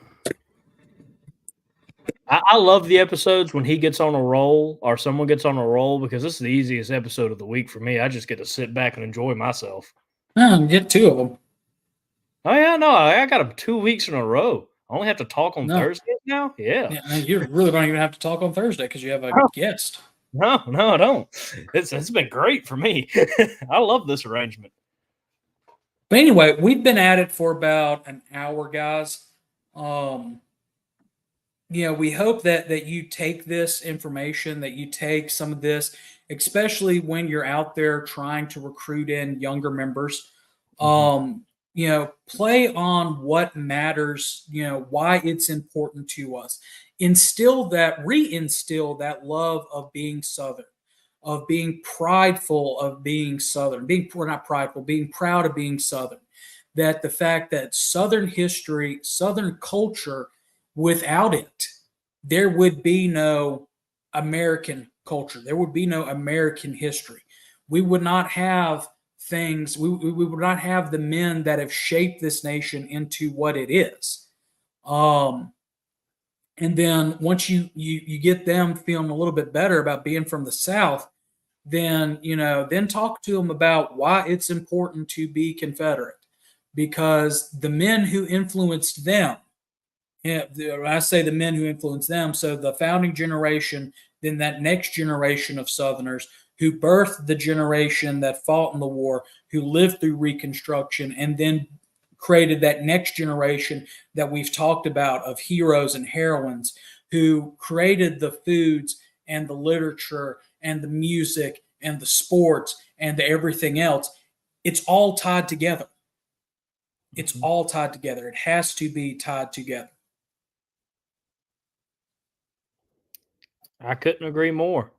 I love the episodes when he gets on a roll or someone gets on a roll, because this is the easiest episode of the week for me. I just get to sit back and enjoy myself. Get two of them. Oh, yeah, no, I got them 2 weeks in a row. I only have to talk on Thursdays now? Yeah. You really don't even have to talk on Thursday because you have a guest. No, I don't. It's been great for me. I love this arrangement. But anyway, we've been at it for about an hour, guys. We hope that you take this information, that you take some of this, especially when you're out there trying to recruit in younger members. Play on what matters, why it's important to us. Reinstill that love of being Southern, of being prideful of being Southern, being proud of being Southern. That the fact that Southern history, Southern culture, without it, there would be no American culture. There would be no American history. We would not have things, we would not have the men that have shaped this nation into what it is. And then once you get them feeling a little bit better about being from the South, then then talk to them about why it's important to be Confederate, because the men who influenced them, I say the men who influenced them, so the founding generation, then that next generation of Southerners who birthed the generation that fought in the war, who lived through Reconstruction, and then created that next generation that we've talked about of heroes and heroines who created the foods and the literature and the music and the sports and the everything else. It's all tied together. It's all tied together. It has to be tied together. I couldn't agree more.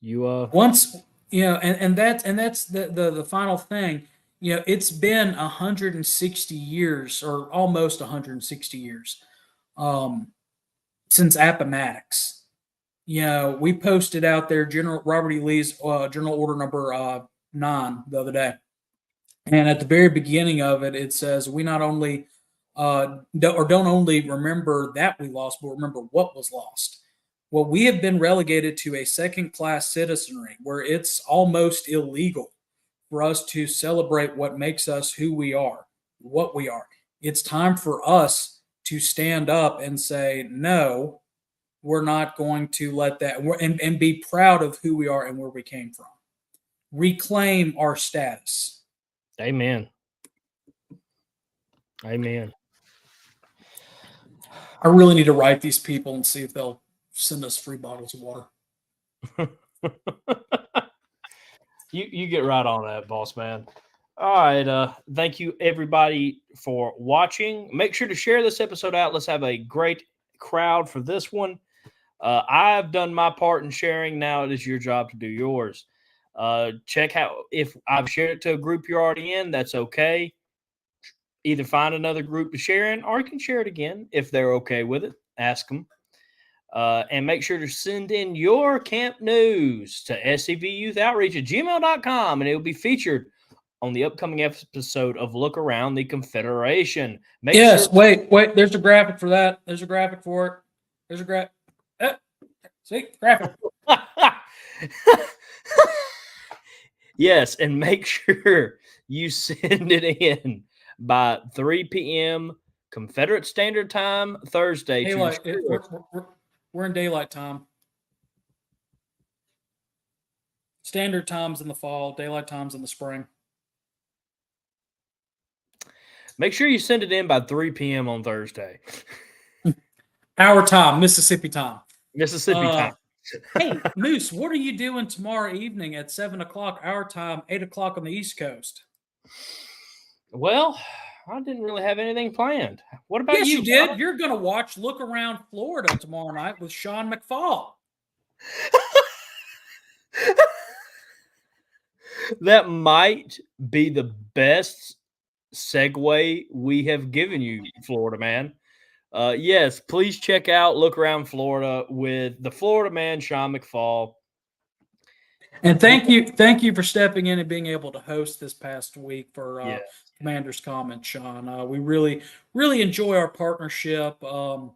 You Once and that's the final thing. It's been 160 years, or almost 160 years, since Appomattox. We posted out there General Robert E. Lee's General Order number 9 the other day, and at the very beginning of it, it says, "We not only don't only remember that we lost, but remember what was lost." Well, we have been relegated to a second-class citizenry where it's almost illegal for us to celebrate what makes us who we are, what we are. It's time for us to stand up and say, no, we're not going to let that, and be proud of who we are and where we came from. Reclaim our status. Amen. Amen. I really need to write these people and see if they'll send us free bottles of water. You get right on that, boss man. All right. Thank you, everybody, for watching. Make sure to share this episode out. Let's have a great crowd for this one. I've done my part in sharing. Now it is your job to do yours. Check out if I've shared it to a group you're already in. That's okay. Either find another group to share in, or you can share it again if they're okay with it. Ask them. And make sure to send in your camp news to scvyouth@gmail.com, and it will be featured on the upcoming episode of Look Around the Confederation. Wait. There's a graphic for that. There's a graphic for it. There's a graphic. See, graphic. Yes, and make sure you send it in by 3 p.m. Confederate Standard Time, Thursday. Daylight. We're in daylight time. Standard time's in the fall. Daylight time's in the spring. Make sure you send it in by 3 p.m. on Thursday. Our time, Mississippi time. Mississippi time. Hey, Moose, what are you doing tomorrow evening at 7 o'clock our time, 8 o'clock on the East Coast? Well, I didn't really have anything planned. What about you? Yes, you did. You're going to watch Look Around Florida tomorrow night with Sean McFall. That might be the best segue we have given you, Florida man. Yes, please check out Look Around Florida with the Florida man, Sean McFall. And thank you for stepping in and being able to host this past week for Commander's Comment, Sean. We really enjoy our partnership. And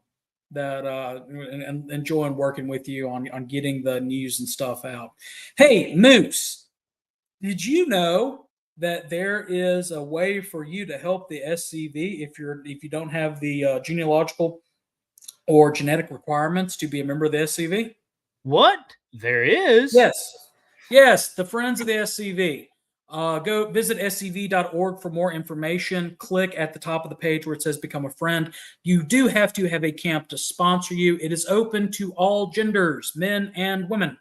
enjoying working with you on getting the news and stuff out. Hey, Moose, did you know that there is a way for you to help the SCV if you don't have the genealogical or genetic requirements to be a member of the SCV? What? There is? Yes, the Friends of the SCV. Go visit scv.org for more information. Click at the top of the page where it says Become a Friend. You do have to have a camp to sponsor you. It is open to all genders, men and women.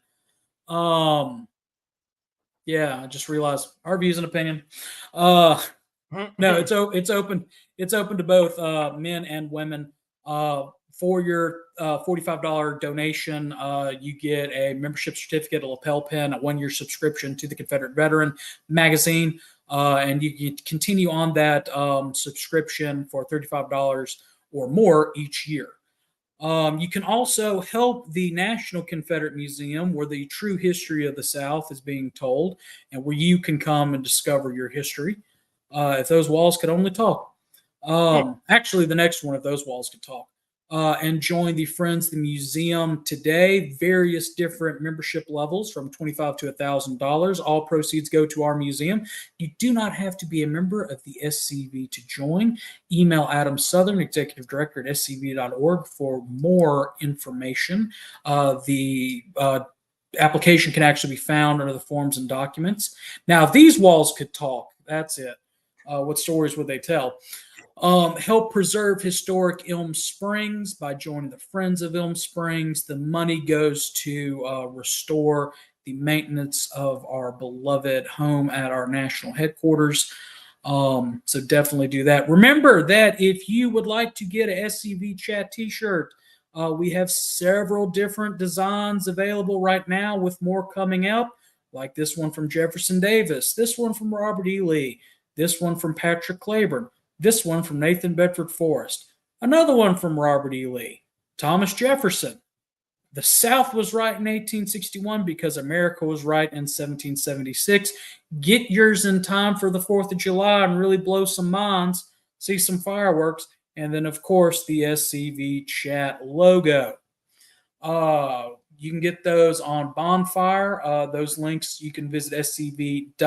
Yeah, I just realized our views and opinion. No, it's open to both men and women. For your $45 donation, you get a membership certificate, a lapel pin, a 1-year subscription to the Confederate Veteran magazine, and you can continue on that subscription for $35 or more each year. You can also help the National Confederate Museum, where the true history of the South is being told, and where you can come and discover your history. If those walls could only talk. Actually, the next one, if those walls could talk. and join the Friends of the Museum today. Various different membership levels from $25 to $1,000. All proceeds go to our museum. You do not have to be a member of the SCV to join. Email Adam Southern, Executive Director at scv.org, for more information. The application can actually be found under the forms and documents. Now, if these walls could talk, that's it. What stories would they tell? Help preserve historic Elm Springs by joining the Friends of Elm Springs. The money goes to restore the maintenance of our beloved home at our national headquarters. So definitely do that. Remember that if you would like to get a SCV Chat t-shirt, we have several different designs available right now, with more coming up, like this one from Jefferson Davis, this one from Robert E. Lee, this one from Patrick Claiborne, this one from Nathan Bedford Forrest, another one from Robert E. Lee, Thomas Jefferson. The South was right in 1861 because America was right in 1776. Get yours in time for the 4th of July and really blow some minds, see some fireworks, and then, of course, the SCV Chat logo. You can get those on Bonfire. Those links, you can visit scvchat.com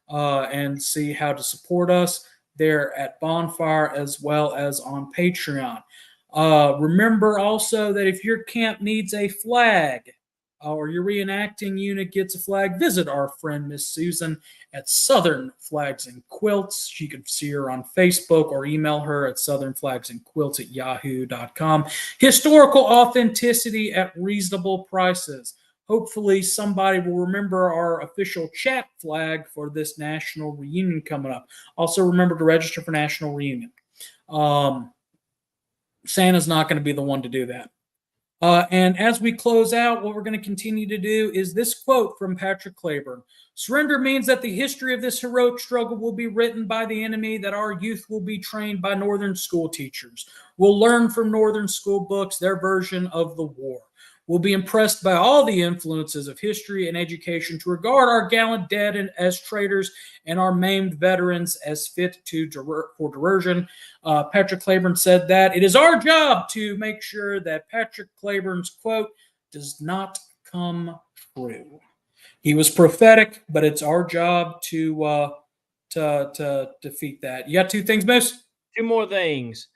and see how to support us there at Bonfire, as well as on Patreon. Remember also that if your camp needs a flag, or your reenacting unit gets a flag, visit our friend Miss Susan at Southern Flags and Quilts. You can see her on Facebook or email her at southernflagsandquilts@yahoo.com. Historical authenticity at reasonable prices. Hopefully somebody will remember our official chat flag for this national reunion coming up. Also remember to register for National Reunion. Santa's not going to be the one to do that. And as we close out, what we're going to continue to do is this quote from Patrick Claiborne. Surrender means that the history of this heroic struggle will be written by the enemy, that our youth will be trained by Northern school teachers. We'll learn from Northern school books their version of the war. We'll be impressed by all the influences of history and education to regard our gallant dead as traitors and our maimed veterans as fit for diversion. Patrick Claiborne said that it is our job to make sure that Patrick Claiborne's quote does not come true. He was prophetic, but it's our job to defeat that. You got two things, Moose? Two more things.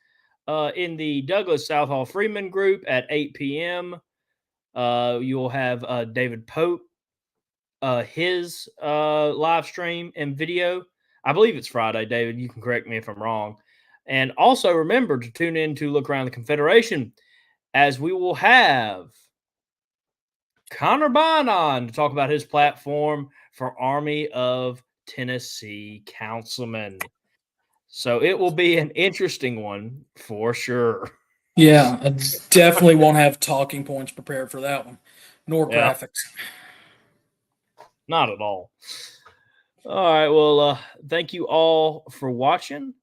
In the Douglas Southall Freeman group at 8 p.m., you'll have David Pope, his live stream and video. I believe it's Friday, David. You can correct me if I'm wrong. And also remember to tune in to Look Around the Confederation, as we will have Connor Bond on to talk about his platform for Army of Tennessee councilman. So it will be an interesting one for sure. Yeah, I definitely won't have talking points prepared for that one, nor graphics. Not at all. All right, well, thank you all for watching.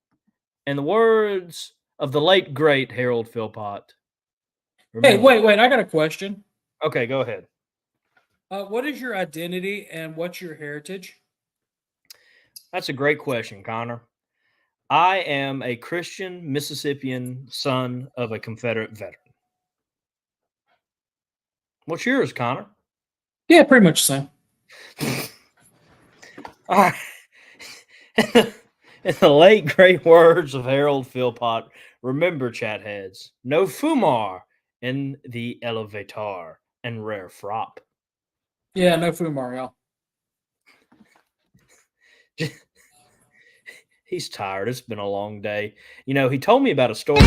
In the words of the late, great Harold Philpott. Hey, wait, I got a question. Okay, go ahead. What is your identity and what's your heritage? That's a great question, Connor. I am a Christian Mississippian son of a Confederate veteran. What's yours, Connor? Yeah, pretty much the same. All right. In the late great words of Harold Philpott, remember, chatheads, no fumar in the elevator and rare frop. Yeah, no fumar, y'all. He's tired. It's been a long day. You know, he told me about a story.